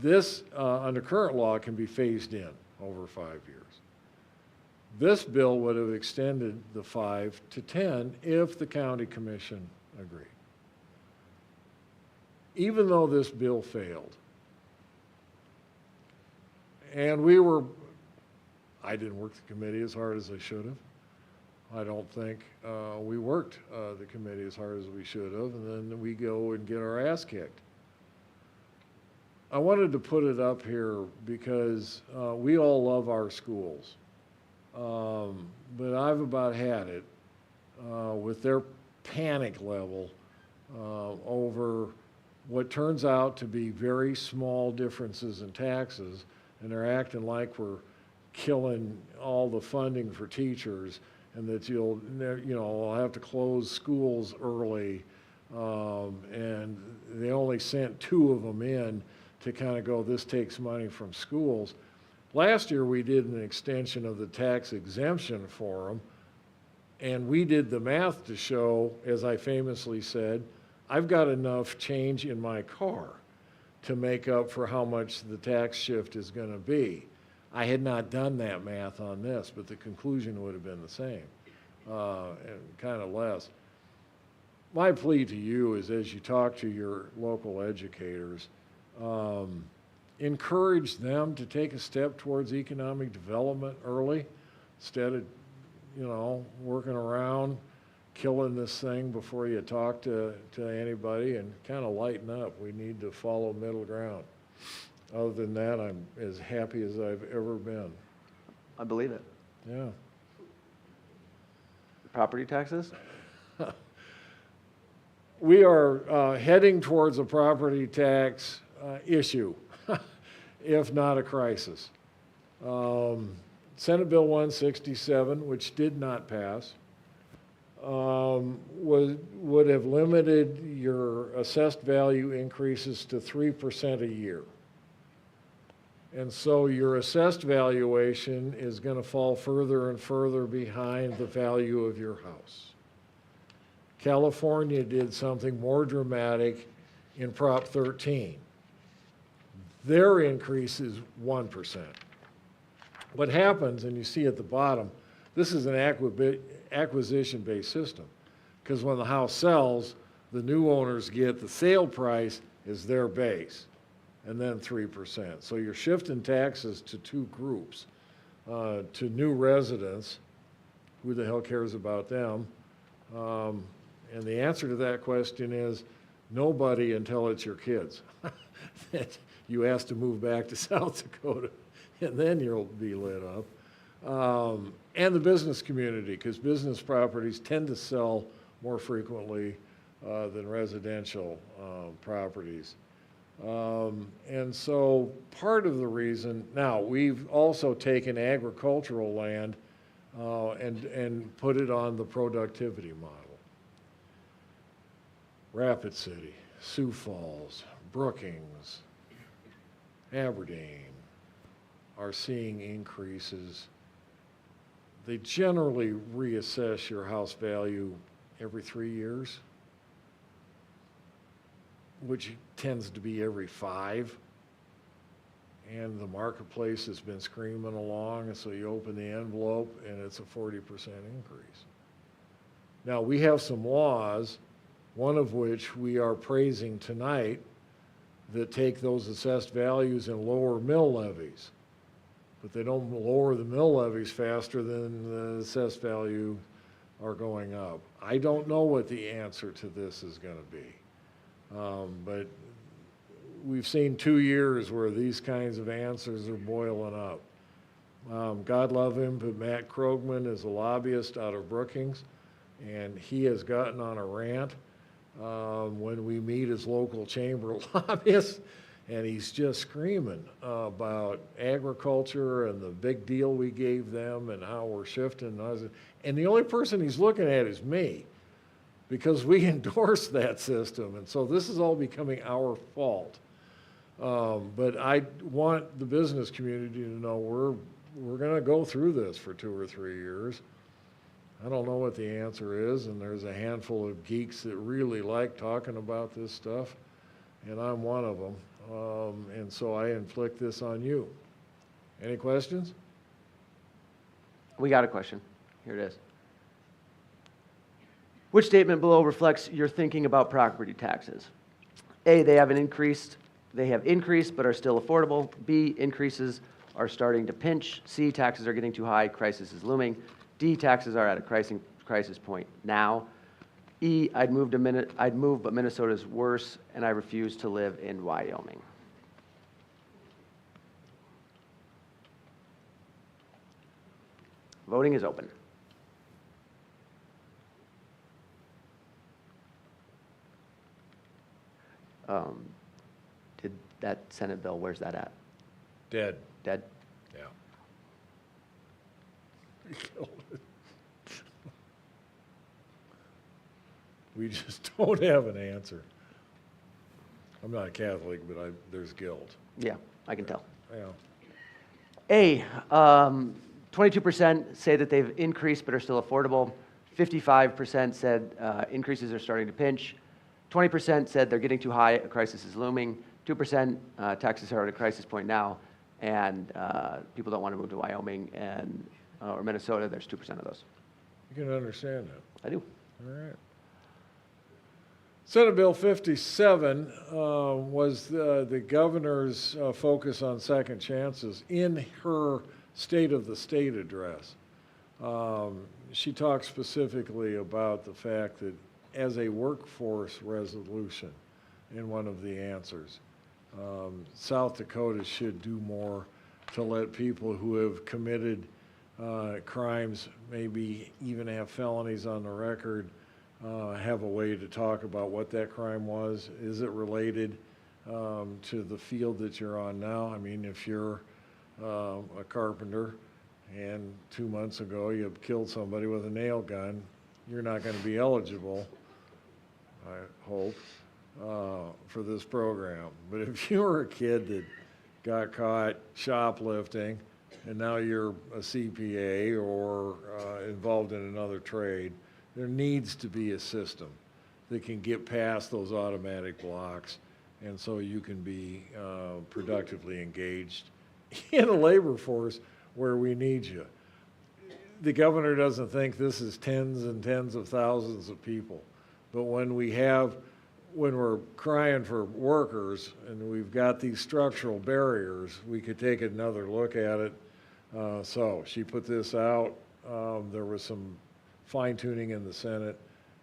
Speaker 2: This, under current law, can be phased in over 5 years. This bill would have extended the 5 to 10 if the county commission agreed. Even though this bill failed, and I didn't work the committee as hard as I should have. I don't think we worked the committee as hard as we should have, and then we go and get our ass kicked. I wanted to put it up here because we all love our schools. But I've about had it with their panic level over what turns out to be very small differences in taxes, and they're acting like we're killing all the funding for teachers, and that I'll have to close schools early, and they only sent 2 of them in to kind of go, this takes money from schools. Last year, we did an extension of the tax exemption for them, and we did the math to show, as I famously said, I've got enough change in my car to make up for how much the tax shift is going to be. I had not done that math on this, but the conclusion would have been the same, and kind of less. My plea to you is, as you talk to your local educators, encourage them to take a step towards economic development early, instead of, working around, killing this thing before you talk to anybody, and kind of lighten up. We need to follow middle ground. Other than that, I'm as happy as I've ever been.
Speaker 3: I believe it.
Speaker 2: Yeah.
Speaker 3: Property taxes?
Speaker 2: We are heading towards a property tax issue, if not a crisis. Senate Bill 167, which did not pass, would have limited your assessed value increases to 3% a year. And so your assessed valuation is going to fall further and further behind the value of your house. California did something more dramatic in Prop 13. Their increase is 1%. What happens, and you see at the bottom, this is an acquisition-based system, because when the house sells, the new owners get the sale price as their base, and then 3%. So you're shifting taxes to 2 groups, to new residents. Who the hell cares about them? And the answer to that question is nobody, until it's your kids that you ask to move back to South Dakota, and then you'll be lit up. And the business community, because business properties tend to sell more frequently than residential properties. And so part of the reason, now we've also taken agricultural land and put it on the productivity model. Rapid City, Sioux Falls, Brookings, Aberdeen are seeing increases. They generally reassess your house value every 3 years, which tends to be every 5. And the marketplace has been screaming along, and so you open the envelope and it's a 40% increase. Now, we have some laws, one of which we are praising tonight, that take those assessed values and lower mill levies. But they don't lower the mill levies faster than the assessed value are going up. I don't know what the answer to this is going to be. But we've seen 2 years where these kinds of answers are boiling up. God love him, but Matt Krogman is a lobbyist out of Brookings, and he has gotten on a rant when we meet as local chamber lobbyists, and he's just screaming about agriculture and the big deal we gave them and how we're shifting. And the only person he's looking at is me, because we endorsed that system, and so this is all becoming our fault. But I want the business community to know we're going to go through this for 2 or 3 years. I don't know what the answer is, and there's a handful of geeks that really like talking about this stuff, and I'm one of them. And so I inflict this on you. Any questions?
Speaker 3: We got a question. Here it is. Which statement below reflects your thinking about property taxes? A, they have increased but are still affordable. B, increases are starting to pinch. C, taxes are getting too high, crisis is looming. D, taxes are at a crisis point now. E, I'd move, but Minnesota's worse, and I refuse to live in Wyoming. Voting is open. Did that Senate bill, where's that at?
Speaker 2: Dead.
Speaker 3: Dead?
Speaker 2: Yeah. We killed it. We just don't have an answer. I'm not a Catholic, but there's guilt.
Speaker 3: Yeah, I can tell.
Speaker 2: Yeah.
Speaker 3: A, 22% say that they've increased but are still affordable. 55% said increases are starting to pinch. 20% said they're getting too high, a crisis is looming. 2% taxes are at a crisis point now, and people don't want to move to Wyoming or Minnesota. There's 2% of those.
Speaker 2: You can understand that.
Speaker 3: I do.
Speaker 2: All right. Senate Bill 57 was the governor's focus on second chances in her State of the State address. She talked specifically about the fact that as a workforce resolution in one of the answers, South Dakota should do more to let people who have committed crimes, maybe even have felonies on the record, have a way to talk about what that crime was. Is it related to the field that you're on now? I mean, if you're a carpenter and 2 months ago you killed somebody with a nail gun, you're not going to be eligible, I hope, for this program. But if you were a kid that got caught shoplifting and now you're a CPA or involved in another trade, there needs to be a system that can get past those automatic blocks, and so you can be productively engaged in a labor force where we need you. The governor doesn't think this is tens and tens of thousands of people, but when we're crying for workers and we've got these structural barriers, we could take another look at it. So she put this out. There was some fine-tuning in the Senate.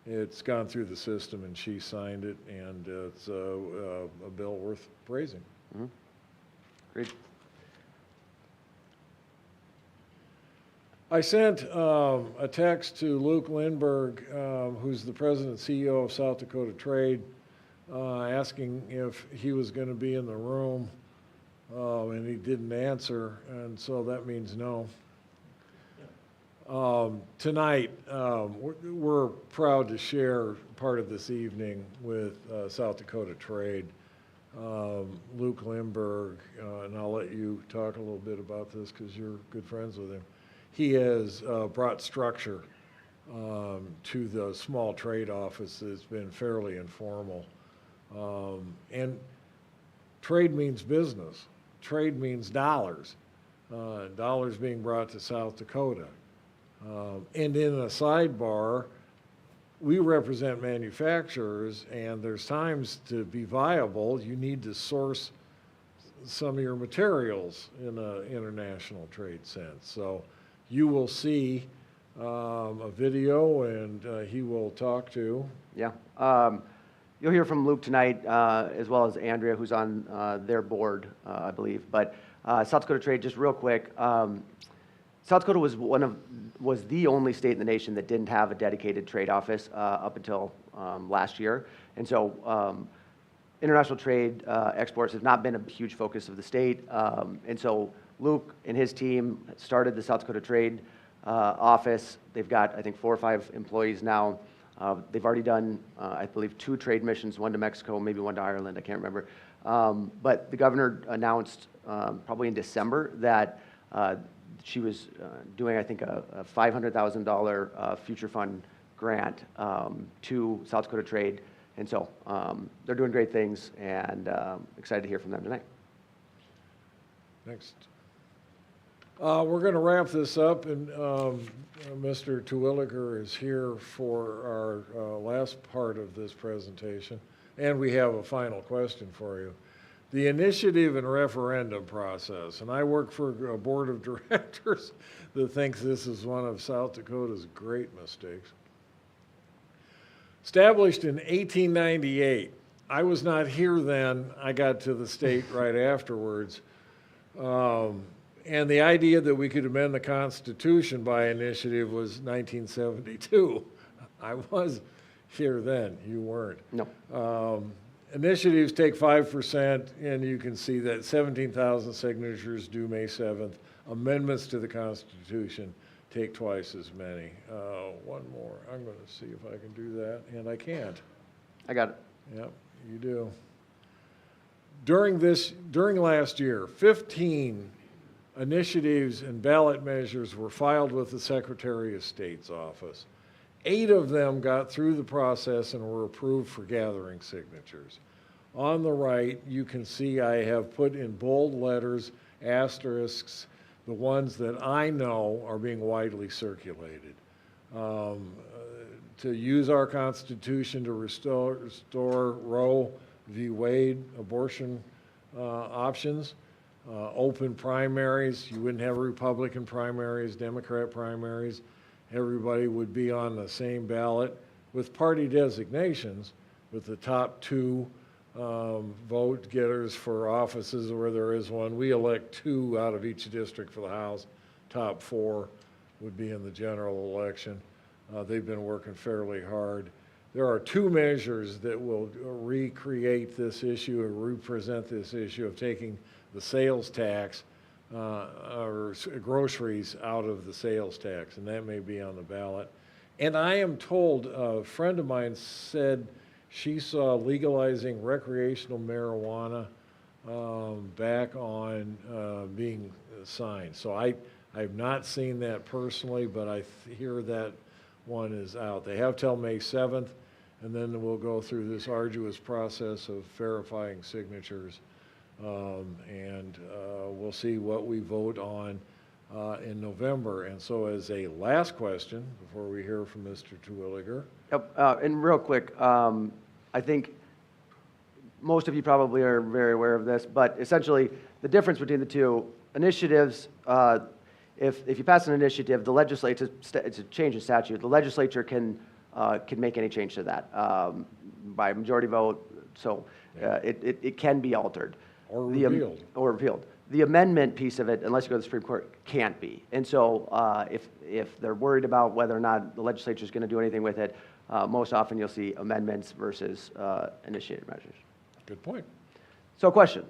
Speaker 2: It's gone through the system, and she signed it, and it's a bill worth praising.
Speaker 3: Mm-hmm. Great.
Speaker 2: I sent a text to Luke Lindberg, who's the president and CEO of South Dakota Trade, asking if he was going to be in the room, and he didn't answer, and so that means no. Tonight, we're proud to share part of this evening with South Dakota Trade. Luke Lindberg, and I'll let you talk a little bit about this because you're good friends with him. He has brought structure to the small trade office that's been fairly informal. And trade means business. Trade means dollars. Dollars being brought to South Dakota. And in a sidebar, we represent manufacturers, and there's times to be viable, you need to source some of your materials in an international trade sense. So you will see a video, and he will talk to.
Speaker 3: Yeah. You'll hear from Luke tonight, as well as Andrea, who's on their board, I believe. But South Dakota Trade, just real quick, South Dakota was the only state in the nation that didn't have a dedicated trade office up until last year. And so international trade, exports have not been a huge focus of the state. And so Luke and his team started the South Dakota Trade Office. They've got, I think, 4 or 5 employees now. They've already done, I believe, 2 trade missions, one to Mexico, maybe one to Ireland, I can't remember. But the governor announced probably in December that she was doing, I think, a $500,000 future fund grant to South Dakota Trade. And so they're doing great things, and excited to hear from them tonight.
Speaker 2: Next. We're going to wrap this up, and Mr. Terwilliger is here for our last part of this presentation, and we have a final question for you. The initiative and referendum process, and I work for a board of directors that thinks this is one of South Dakota's great mistakes. Established in 1898, I was not here then, I got to the state right afterwards. And the idea that we could amend the Constitution by initiative was 1972. I was here then, you weren't.
Speaker 3: No.
Speaker 2: Initiatives take 5%, and you can see that 17,000 signatures due May 7th. Amendments to the Constitution take twice as many. One more. I'm going to see if I can do that, and I can't.
Speaker 3: I got it.
Speaker 2: Yep, you do. During last year, 15 initiatives and ballot measures were filed with the Secretary of State's office. 8 of them got through the process and were approved for gathering signatures. On the right, you can see I have put in bold letters, asterisks, the ones that I know are being widely circulated. To use our Constitution to restore Roe v. Wade abortion options, open primaries. You wouldn't have Republican primaries, Democrat primaries. Everybody would be on the same ballot with party designations, with the top 2 vote getters for offices where there is one. We elect 2 out of each district for the House. Top 4 would be in the general election. They've been working fairly hard. There are 2 measures that will recreate this issue or represent this issue of taking the sales tax or groceries out of the sales tax, and that may be on the ballot. And I am told, a friend of mine said she saw legalizing recreational marijuana back on being signed. So I've not seen that personally, but I hear that one is out. They have till May 7th, and then we'll go through this arduous process of verifying signatures. And we'll see what we vote on in November. And so as a last question, before we hear from Mr. Terwilliger.
Speaker 3: Yep, and real quick, I think most of you probably are very aware of this, but essentially the difference between the 2 initiatives, if you pass an initiative, the legislature, it's a change in statute, the legislature can make any change to that by majority vote, so it can be altered.
Speaker 2: Or repealed.
Speaker 3: Or repealed. The amendment piece of it, unless you go to the Supreme Court, can't be. And so if they're worried about whether or not the legislature is going to do anything with it, most often you'll see amendments versus initiated measures.
Speaker 2: Good point.
Speaker 3: So question,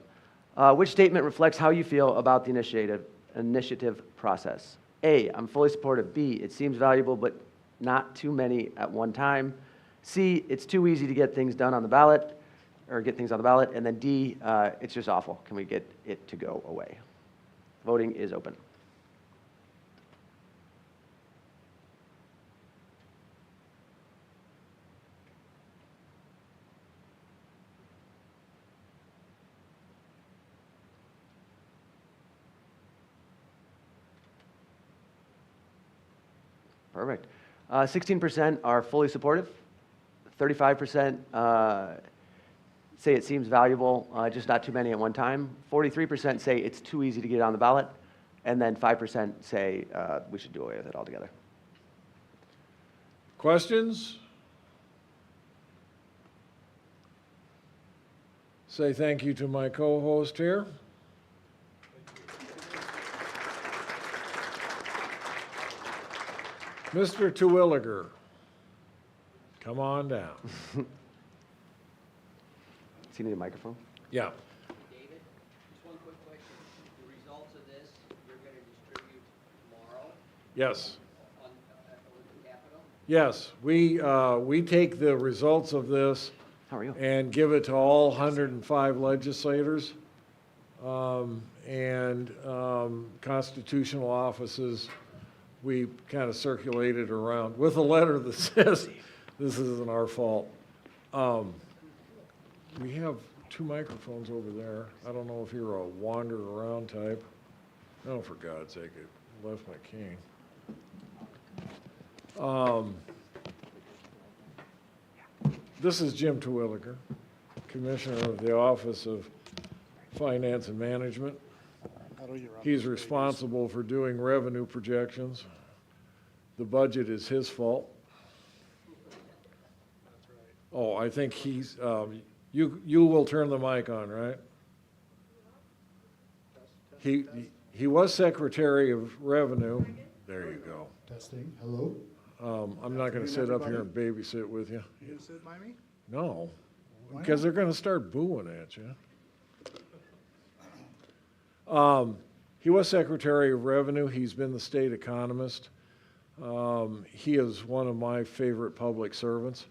Speaker 3: which statement reflects how you feel about the initiative process? A, I'm fully supportive. B, it seems valuable, but not too many at one time. C, it's too easy to get things done on the ballot, or get things on the ballot. And then D, it's just awful. Can we get it to go away? Voting is open. Perfect. 16% are fully supportive. 35% say it seems valuable, just not too many at one time. 43% say it's too easy to get on the ballot. And then 5% say we should do away with it altogether.
Speaker 2: Questions? Say thank you to my co-host here. Mr. Terwilliger, come on down.
Speaker 3: Does he need a microphone?
Speaker 2: Yeah.
Speaker 5: David, just one quick question. The results of this, you're going to distribute tomorrow
Speaker 2: Yes.
Speaker 5: on, over the Capitol?
Speaker 2: Yes, we take the results of this
Speaker 3: How are you?
Speaker 2: and give it to all 105 legislators and constitutional offices. We kind of circulate it around with a letter that says, this isn't our fault. We have 2 microphones over there. I don't know if you're a wander around type. Oh, for God's sake, I left my cane. This is Jim Terwilliger, Commissioner of the Office of Finance and Management. He's responsible for doing revenue projections. The budget is his fault. Oh, I think he's, you will turn the mic on, right? He was Secretary of Revenue. There you go.
Speaker 6: Testing, hello?
Speaker 2: I'm not gonna sit up here and babysit with you.
Speaker 6: You gonna sit by me?
Speaker 2: No,
Speaker 6: Why
Speaker 2: because
Speaker 6: not?
Speaker 2: they're gonna start booing at you. He was Secretary of Revenue. He's been the state economist. He is one of my favorite public servants.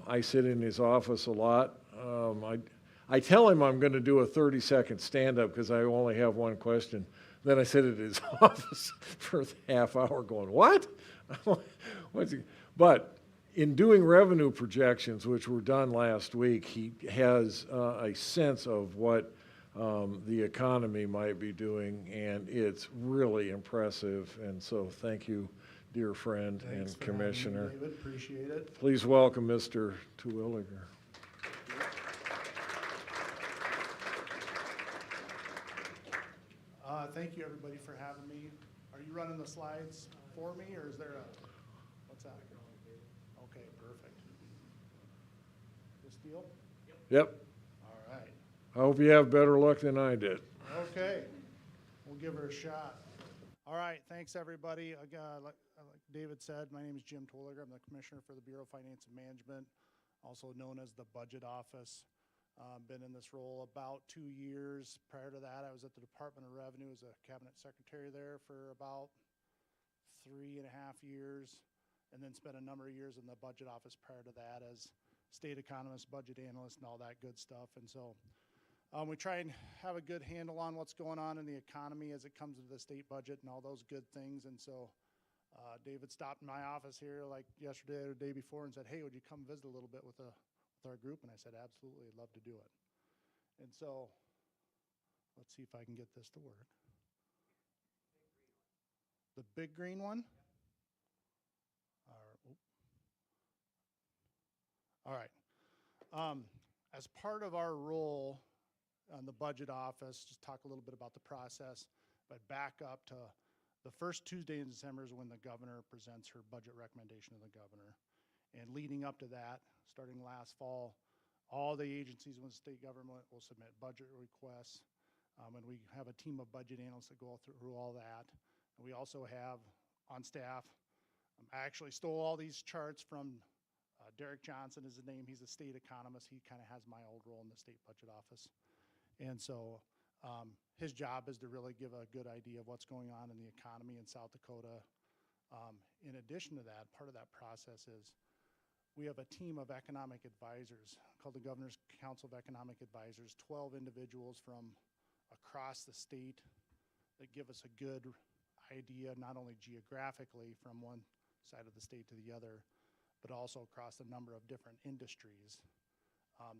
Speaker 2: I sit in his office a lot. I tell him I'm going to do a 30-second stand-up because I only have one question. Then I sit at his office for a half hour going, what? But in doing revenue projections, which were done last week, he has a sense of what the economy might be doing, and it's really impressive. And so thank you, dear friend
Speaker 6: Thanks
Speaker 2: and
Speaker 6: for having me,
Speaker 2: Commissioner.
Speaker 6: David, appreciate it.
Speaker 2: Please welcome Mr. Terwilliger.
Speaker 6: Thank you, everybody, for having me. Are you running the slides for me, or is there a, what's that? Okay, perfect. This deal?
Speaker 2: Yep.
Speaker 6: All right.
Speaker 2: I hope you have better luck than I did.
Speaker 6: Okay, we'll give her a shot. All right, thanks, everybody. Like David said, my name is Jim Terwilliger. I'm the Commissioner for the Bureau of Finance and Management, also known as the Budget Office. Been in this role about 2 years. Prior to that, I was at the Department of Revenue as a cabinet secretary there for about 3.5 years, and then spent a number of years in the budget office prior to that as state economist, budget analyst, and all that good stuff. And so we try and have a good handle on what's going on in the economy as it comes to the state budget and all those good things. And so David stopped in my office here like yesterday or the day before and said, hey, would you come visit a little bit with our group? And I said, absolutely, I'd love to do it. And so let's see if I can get this to work. The big green one? All right. As part of our role on the budget office, just talk a little bit about the process, but back up to the first Tuesday in December is when the governor presents her budget recommendation to the governor. And leading up to that, starting last fall, all the agencies in the state government will submit budget requests. And we have a team of budget analysts that go through all that. And we also have on staff, I actually stole all these charts from Derek Johnson is his name. He's a state economist. He kind of has my old role in the state budget office. And so his job is to really give a good idea of what's going on in the economy in South Dakota. In addition to that, part of that process is we have a team of economic advisors called the Governor's Council of Economic Advisors, 12 individuals from across the state that give us a good idea, not only geographically from one side of the state to the other, but also across a number of different industries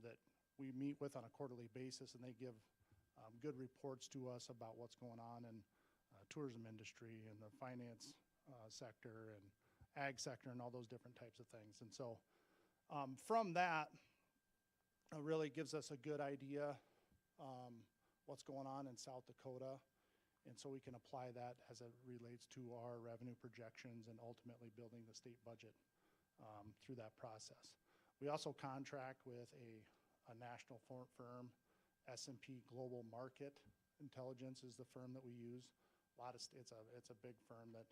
Speaker 6: that we meet with on a quarterly basis, and they give good reports to us about what's going on in tourism industry and the finance sector and ag sector and all those different types of things. And so from that, it really gives us a good idea what's going on in South Dakota. And so we can apply that as it relates to our revenue projections and ultimately building the state budget through that process. We also contract with a national firm, S&P Global Market Intelligence is the firm that we use. It's a big firm that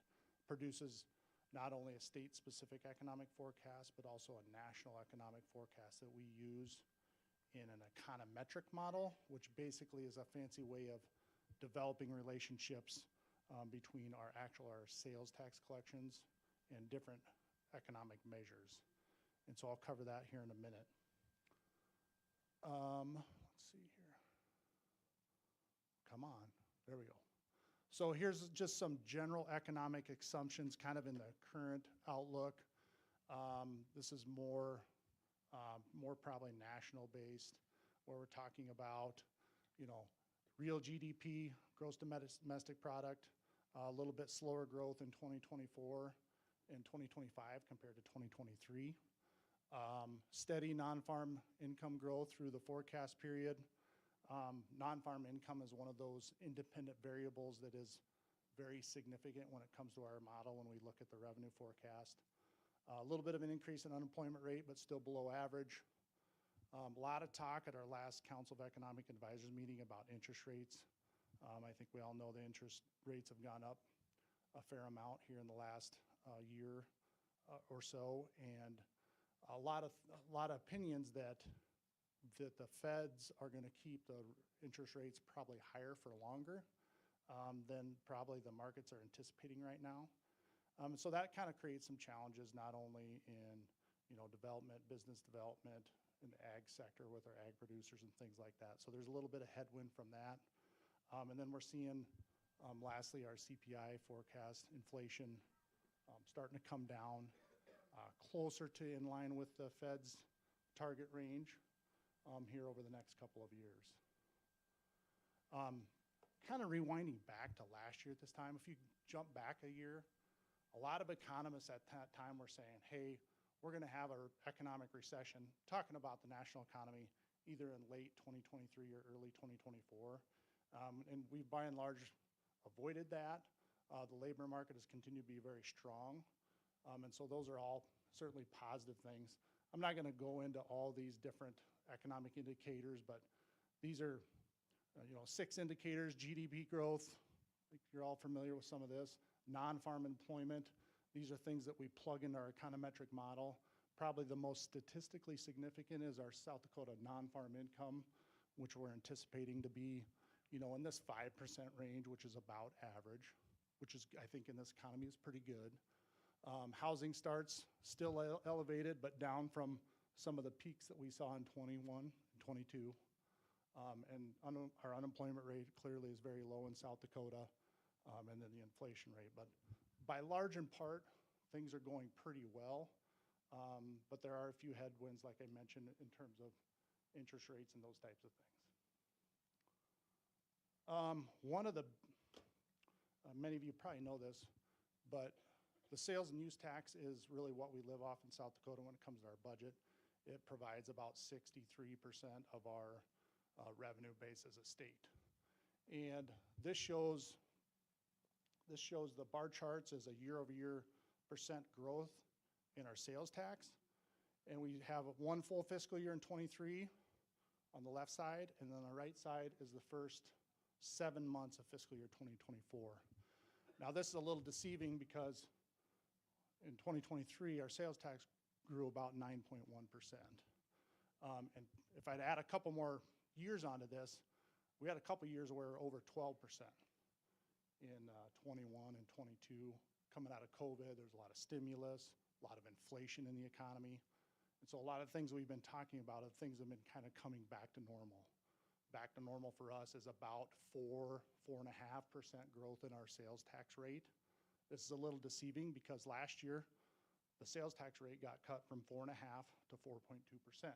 Speaker 6: produces not only a state-specific economic forecast, but also a national economic forecast that we use in an econometric model, which basically is a fancy way of developing relationships between our sales tax collections and different economic measures. And so I'll cover that here in a minute. Let's see here. Come on, there we go. So here's just some general economic assumptions kind of in the current outlook. This is more probably national based, where we're talking about, real GDP, gross domestic product, a little bit slower growth in 2024 and 2025 compared to 2023. Steady non-farm income growth through the forecast period. Non-farm income is one of those independent variables that is very significant when it comes to our model when we look at the revenue forecast. A little bit of an increase in unemployment rate, but still below average. A lot of talk at our last Council of Economic Advisors meeting about interest rates. I think we all know the interest rates have gone up a fair amount here in the last year or so, and a lot of opinions that the feds are going to keep the interest rates probably higher for longer than probably the markets are anticipating right now. So that kind of creates some challenges, not only in development, business development, in the ag sector with our ag producers and things like that. So there's a little bit of headwind from that. And then we're seeing, lastly, our CPI forecast, inflation starting to come down closer to in line with the Fed's target range here over the next couple of years. Kind of rewinding back to last year at this time, if you jump back a year, a lot of economists at that time were saying, hey, we're going to have an economic recession, talking about the national economy either in late 2023 or early 2024. And we've by and large avoided that. The labor market has continued to be very strong. And so those are all certainly positive things. I'm not going to go into all these different economic indicators, but these are 6 indicators: GDP growth, like you're all familiar with some of this, non-farm employment. These are things that we plug into our econometric model. Probably the most statistically significant is our South Dakota non-farm income, which we're anticipating to be, in this 5% range, which is about average, which is, I think in this economy is pretty good. Housing starts still elevated, but down from some of the peaks that we saw in 21 and 22. And our unemployment rate clearly is very low in South Dakota, and then the inflation rate. But by large and part, things are going pretty well. But there are a few headwinds, like I mentioned, in terms of interest rates and those types of things. One of the, many of you probably know this, but the sales and use tax is really what we live off in South Dakota when it comes to our budget. It provides about 63% of our revenue base as a state. And this shows the bar charts as a year-over-year percent growth in our sales tax. And we have one full fiscal year in 23 on the left side, and then on the right side is the first 7 months of fiscal year 2024. Now this is a little deceiving because in 2023, our sales tax grew about 9.1%. And if I'd add a couple more years onto this, we had a couple years where we're over 12% in 21 and 22. Coming out of COVID, there's a lot of stimulus, a lot of inflation in the economy. And so a lot of things we've been talking about are things that have been kind of coming back to normal. Back to normal for us is about 4.5% growth in our sales tax rate. This is a little deceiving because last year, the sales tax rate got cut from 4.5% to 4.2%.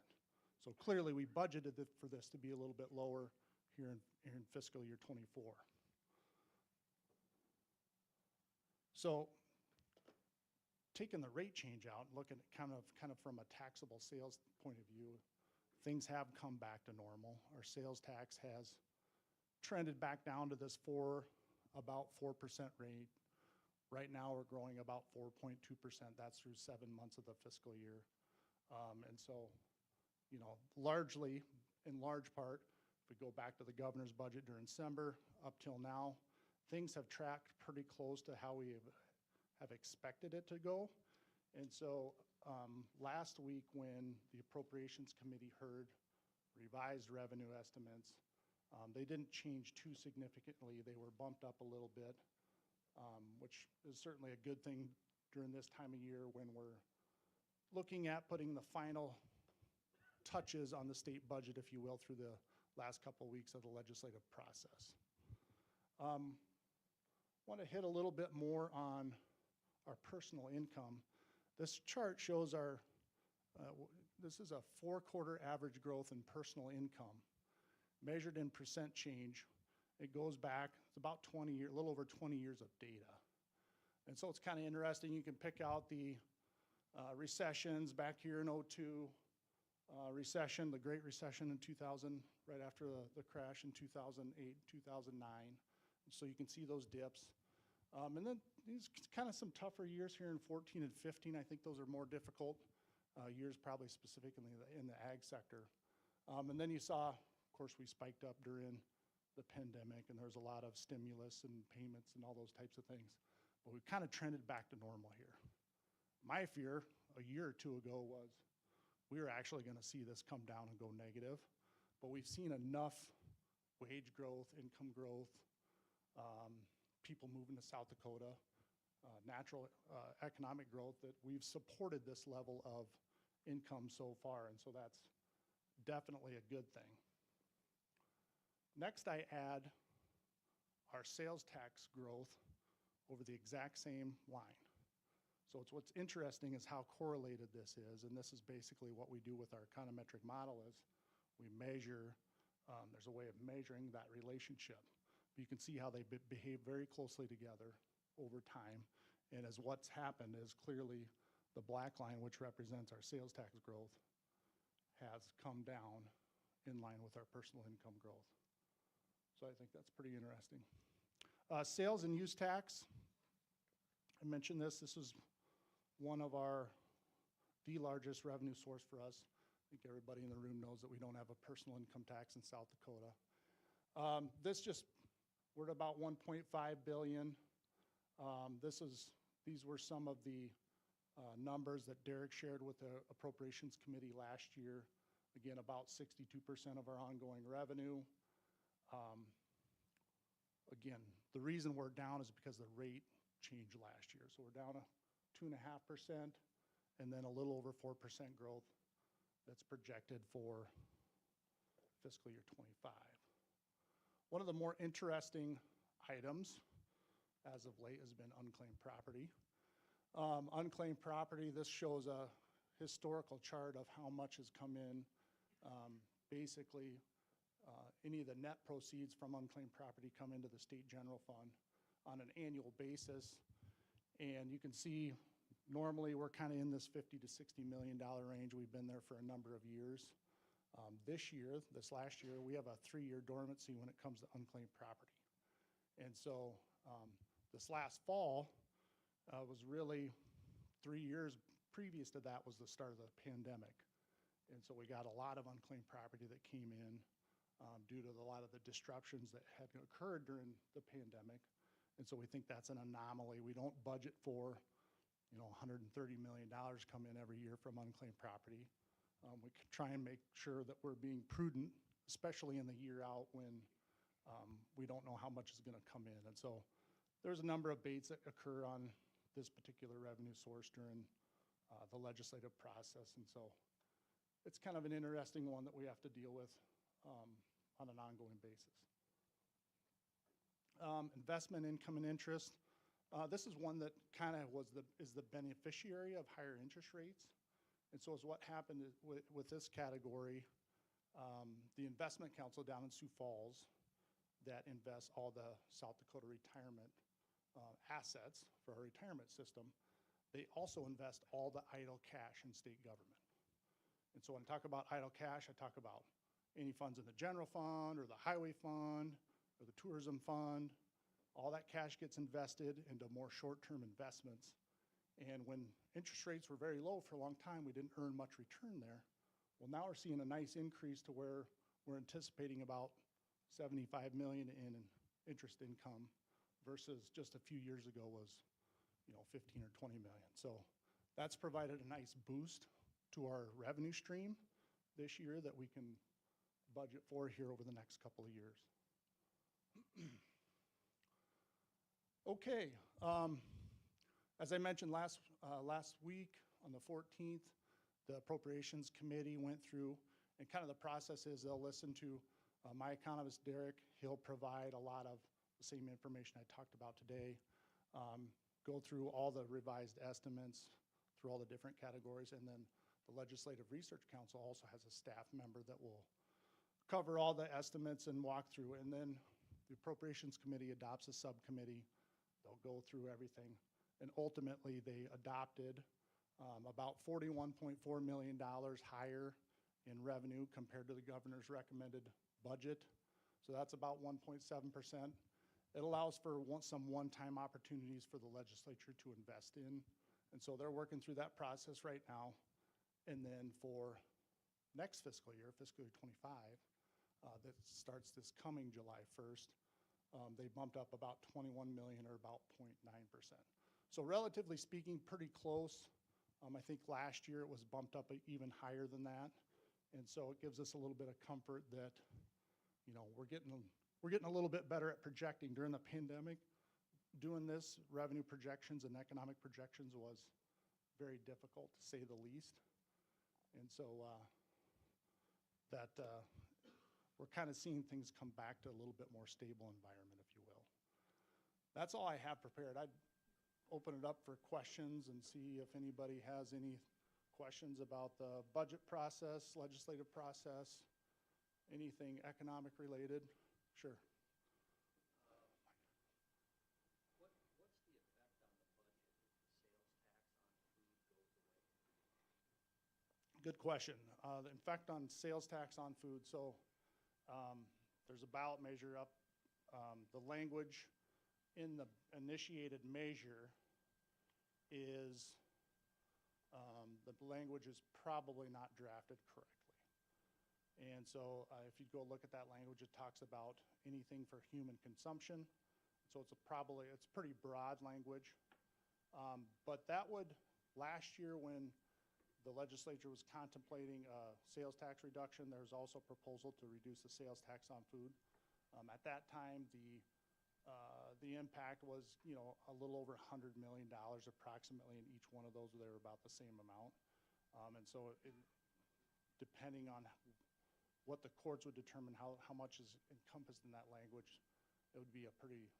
Speaker 6: So clearly we budgeted for this to be a little bit lower here in fiscal year 24. So taking the rate change out, looking at kind of from a taxable sales point of view, things have come back to normal. Our sales tax has trended back down to this about 4% rate. Right now we're growing about 4.2%. That's through 7 months of the fiscal year. And so, largely, in large part, if we go back to the governor's budget during December up till now, things have tracked pretty close to how we have expected it to go. And so last week when the Appropriations Committee heard revised revenue estimates. They didn't change too significantly. They were bumped up a little bit, which is certainly a good thing during this time of year when we're looking at putting the final touches on the state budget, if you will, through the last couple of weeks of the legislative process. Want to hit a little bit more on our personal income. This chart shows this is a 4-quarter average growth in personal income, measured in percent change. It goes back, it's about 20 years, a little over 20 years of data. And so it's kind of interesting. You can pick out the recessions back here in '02, recession, the Great Recession in 2000, right after the crash in 2008, 2009. So you can see those dips. And then these kind of some tougher years here in 14 and 15. I think those are more difficult years, probably specifically in the ag sector. And then you saw, of course, we spiked up during the pandemic, and there was a lot of stimulus and payments and all those types of things. But we kind of trended back to normal here. My fear a year or two ago was we were actually going to see this come down and go negative. But we've seen enough wage growth, income growth, people moving to South Dakota, natural economic growth, that we've supported this level of income so far, and so that's definitely a good thing. Next, I add our sales tax growth over the exact same line. So what's interesting is how correlated this is, and this is basically what we do with our econometric model is we measure, there's a way of measuring that relationship. You can see how they behave very closely together over time. And as what's happened is clearly the black line, which represents our sales tax growth, has come down in line with our personal income growth. So I think that's pretty interesting. Sales and use tax, I mentioned this was one of the largest revenue source for us. I think everybody in the room knows that we don't have a personal income tax in South Dakota. We're at about 1.5 billion. These were some of the numbers that Derek shared with the Appropriations Committee last year. Again, about 62% of our ongoing revenue. Again, the reason we're down is because the rate changed last year. So we're down 2.5%, and then a little over 4% growth that's projected for fiscal year '25. One of the more interesting items as of late has been unclaimed property. Unclaimed property, this shows a historical chart of how much has come in. Basically, any of the net proceeds from unclaimed property come into the state general fund on an annual basis. And you can see normally we're kind of in this $50 to $60 million range. We've been there for a number of years. This last year, we have a 3-year dormancy when it comes to unclaimed property. And so this last fall was really 3 years previous to that was the start of the pandemic. And so we got a lot of unclaimed property that came in due to a lot of the disruptions that had occurred during the pandemic. And so we think that's an anomaly. We don't budget for, $130 million come in every year from unclaimed property. We try and make sure that we're being prudent, especially in the year out when we don't know how much is going to come in. And so there's a number of baits that occur on this particular revenue source during the legislative process. And so it's kind of an interesting one that we have to deal with on an ongoing basis. Investment income and interest. This is one that kind of is the beneficiary of higher interest rates. And so is what happened with this category. The investment council down in Sioux Falls that invests all the South Dakota retirement assets for our retirement system, they also invest all the idle cash in state government. And so when I talk about idle cash, I talk about any funds in the general fund or the highway fund or the tourism fund. All that cash gets invested into more short-term investments. And when interest rates were very low for a long time, we didn't earn much return there. Well, now we're seeing a nice increase to where we're anticipating about $75 million in interest income versus just a few years ago was, 15 or 20 million. So that's provided a nice boost to our revenue stream this year that we can budget for here over the next couple of years. Okay, as I mentioned last week on the 14th, the Appropriations Committee went through, and kind of the process is they'll listen to my economist, Derek. He'll provide a lot of the same information I talked about today, go through all the revised estimates, through all the different categories, and then the Legislative Research Council also has a staff member that will cover all the estimates and walk through. And then the Appropriations Committee adopts a subcommittee. They'll go through everything. And ultimately, they adopted about $41.4 million higher in revenue compared to the governor's recommended budget. So that's about 1.7%. It allows for some one-time opportunities for the legislature to invest in. And so they're working through that process right now. And then for next fiscal year 25, that starts this coming July 1st, they bumped up about 21 million or about 0.9%. So relatively speaking, pretty close. I think last year it was bumped up even higher than that. And so it gives us a little bit of comfort that, you know, we're getting a little bit better at projecting. During the pandemic, doing this revenue projections and economic projections was very difficult, to say the least. And so we're kind of seeing things come back to a little bit more stable environment, if you will. That's all I have prepared. I'd open it up for questions and see if anybody has any questions about the budget process, legislative process, anything economic related. Sure.
Speaker 5: What's the effect on the budget if the sales tax on food goes away?
Speaker 6: Good question. The effect on sales tax on food. So there's a ballot measure up. The language in the initiated measure is, the language is probably not drafted correctly. And so if you go look at that language, it talks about anything for human consumption. So it's pretty broad language. But that would, last year when the legislature was contemplating a sales tax reduction, there was also a proposal to reduce the sales tax on food. At that time, the impact was, you know, a little over $100 million approximately, and each one of those, they were about the same amount. And so depending on what the courts would determine how much is encompassed in that language, it would be a pretty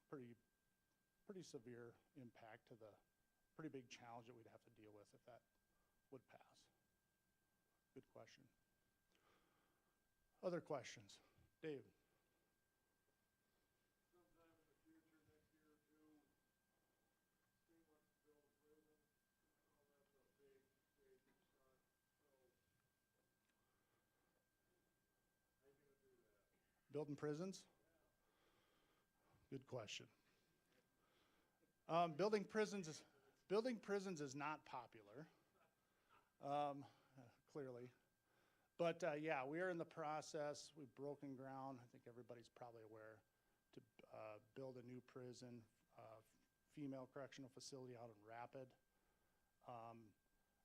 Speaker 6: severe impact to the pretty big challenge that we'd have to deal with if that would pass. Good question. Other questions? Dave?
Speaker 2: Sometime in the future, next year or two, state wants to build a prison. Well, that's a big stunt. So, how are you gonna do that?
Speaker 6: Building prisons? Good question. Building prisons is not popular, clearly. But yeah, we are in the process. We've broken ground. I think everybody's probably aware, to build a new prison, female correctional facility out in Rapid.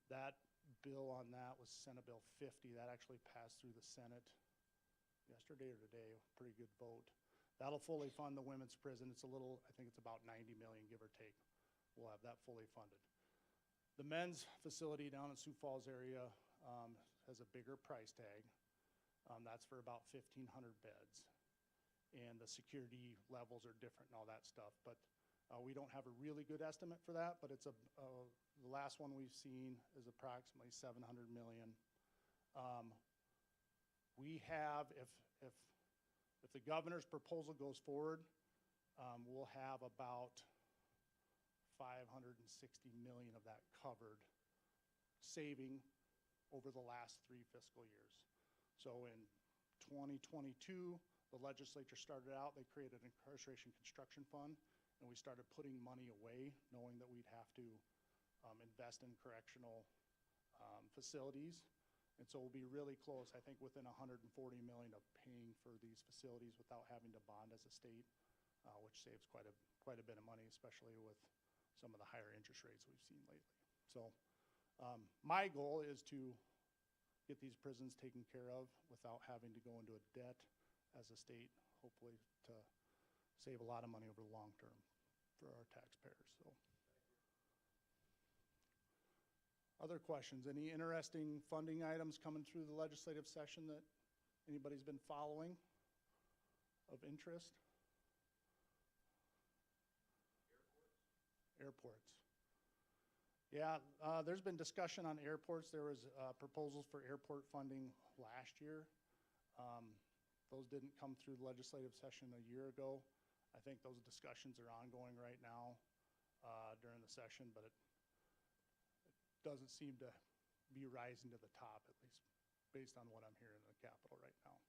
Speaker 6: That bill on that was Senate Bill 50. That actually passed through the Senate yesterday or today. Pretty good vote. That'll fully fund the women's prison. It's I think it's about 90 million, give or take. We'll have that fully funded. The men's facility down in Sioux Falls area has a bigger price tag. That's for about 1,500 beds. And the security levels are different and all that stuff. But we don't have a really good estimate for that, but it's the last one we've seen is approximately 700 million. We have, if the governor's proposal goes forward, we'll have about 560 million of that covered, saving over the last 3 fiscal years. So in 2022, the legislature started out, they created an incarceration construction fund, and we started putting money away, knowing that we'd have to invest in correctional facilities. And so we'll be really close, I think within 140 million of paying for these facilities without having to bond as a state, which saves quite a bit of money, especially with some of the higher interest rates we've seen lately. So my goal is to get these prisons taken care of without having to go into a debt as a state, hopefully to save a lot of money over the long term for our taxpayers, so. Other questions? Any interesting funding items coming through the legislative session that anybody's been following of interest? Airports. Yeah, there's been discussion on airports. There was proposals for airport funding last year. Those didn't come through the legislative session a year ago. I think those discussions are ongoing right now during the session, but it doesn't seem to be rising to the top, at least based on what I'm hearing in the Capitol right now.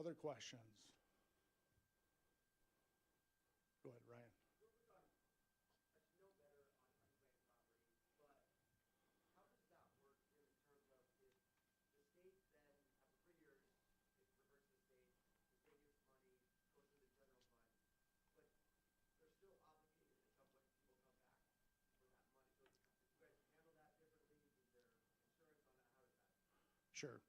Speaker 6: Other questions? Go ahead, Ryan.
Speaker 5: I should know better on unclaimed property, but how does that work in terms of if the state then, after 3 years, it reverts to the state gets money, goes to the general fund, but they're still obligated at some point people come back for that money. So do you guys handle that differently? Is there insurance on that? How does that?
Speaker 6: Sure.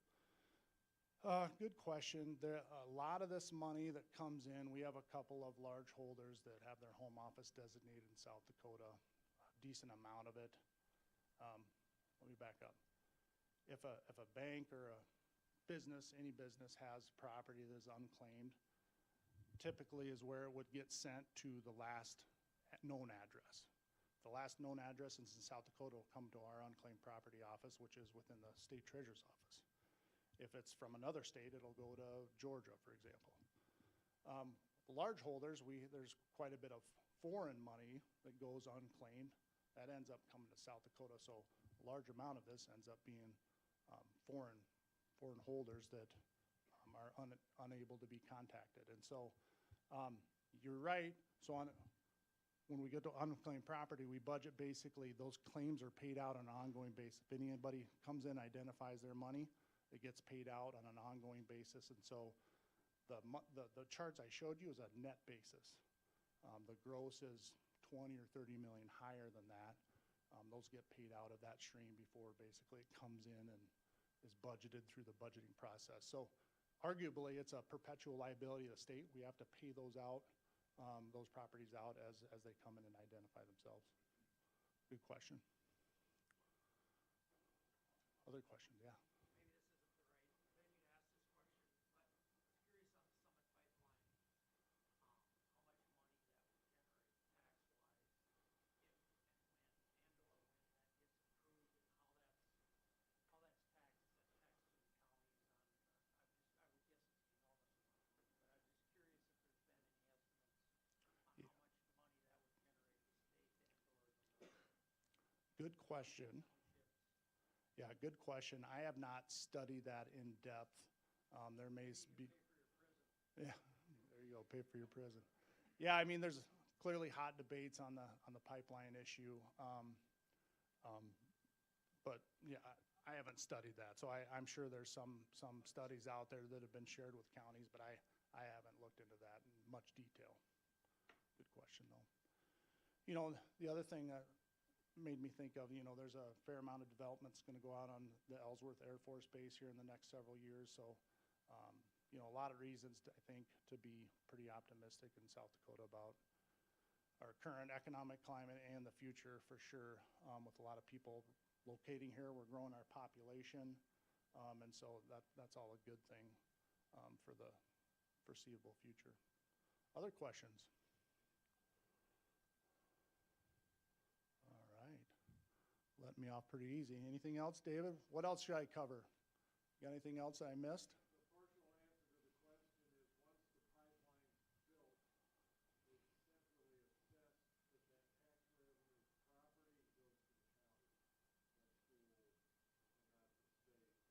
Speaker 6: Good question. A lot of this money that comes in, we have a couple of large holders that have their home office designated in South Dakota, a decent amount of it. Let me back up. If a bank or a business, any business has property that is unclaimed, typically is where it would get sent to the last known address. The last known address in South Dakota will come to our unclaimed property office, which is within the state treasurer's office. If it's from another state, it'll go to Georgia, for example. The large holders, there's quite a bit of foreign money that goes unclaimed. That ends up coming to South Dakota, so a large amount of this ends up being foreign holders that are unable to be contacted. And so you're right. So when we get to unclaimed property, we budget basically those claims are paid out on an ongoing basis. If anybody comes in, identifies their money, it gets paid out on an ongoing basis. And so the charts I showed you is a net basis. The gross is 20 or 30 million higher than that. Those get paid out of that stream before basically it comes in and is budgeted through the budgeting process. So arguably it's a perpetual liability of the state. We have to pay those out, those properties out as they come in and identify themselves. Good question. Other questions, yeah.
Speaker 5: Maybe this isn't the right venue to ask this question, but I was curious on the Summit Pipeline, how much money that would generate tax-wise if and when, and/or when that gets approved, and how that's taxed. Is that taxed to the counties on, I would guess it's enormous amount of money, but I was just curious if there's been any estimates on how much money that would generate the state and/or the
Speaker 6: Good question. Yeah, good question. I have not studied that in depth. There may be. Yeah, there you go. Pay for your prison. Yeah, I mean, there's clearly hot debates on the pipeline issue, but yeah, I haven't studied that. So I'm sure there's some studies out there that have been shared with counties, but I haven't looked into that in much detail. Good question, though. You know, the other thing that made me think of, you know, there's a fair amount of development that's going to go out on the Ellsworth Air Force Base here in the next several years. So, you know, a lot of reasons, I think, to be pretty optimistic in South Dakota about our current economic climate and the future for sure. With a lot of people locating here, we're growing our population. And so that's all a good thing for the foreseeable future. Other questions? Let me off pretty easy. Anything else, David? What else should I cover? Got anything else I missed?
Speaker 2: The partial answer to the question is once the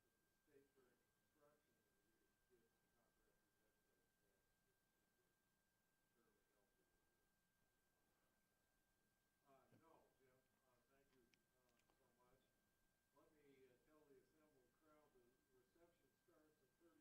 Speaker 2: pipeline's built, it's centrally assessed that that tax revenue property goes to the county. That's the rule, and not the state. If the state during construction gets not represent those taxes, it's fairly healthy. No, Jim, thank you so much. Let me tell the assembled crowd the reception starts at 30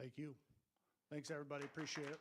Speaker 6: Thank you. Thanks, everybody. Appreciate it.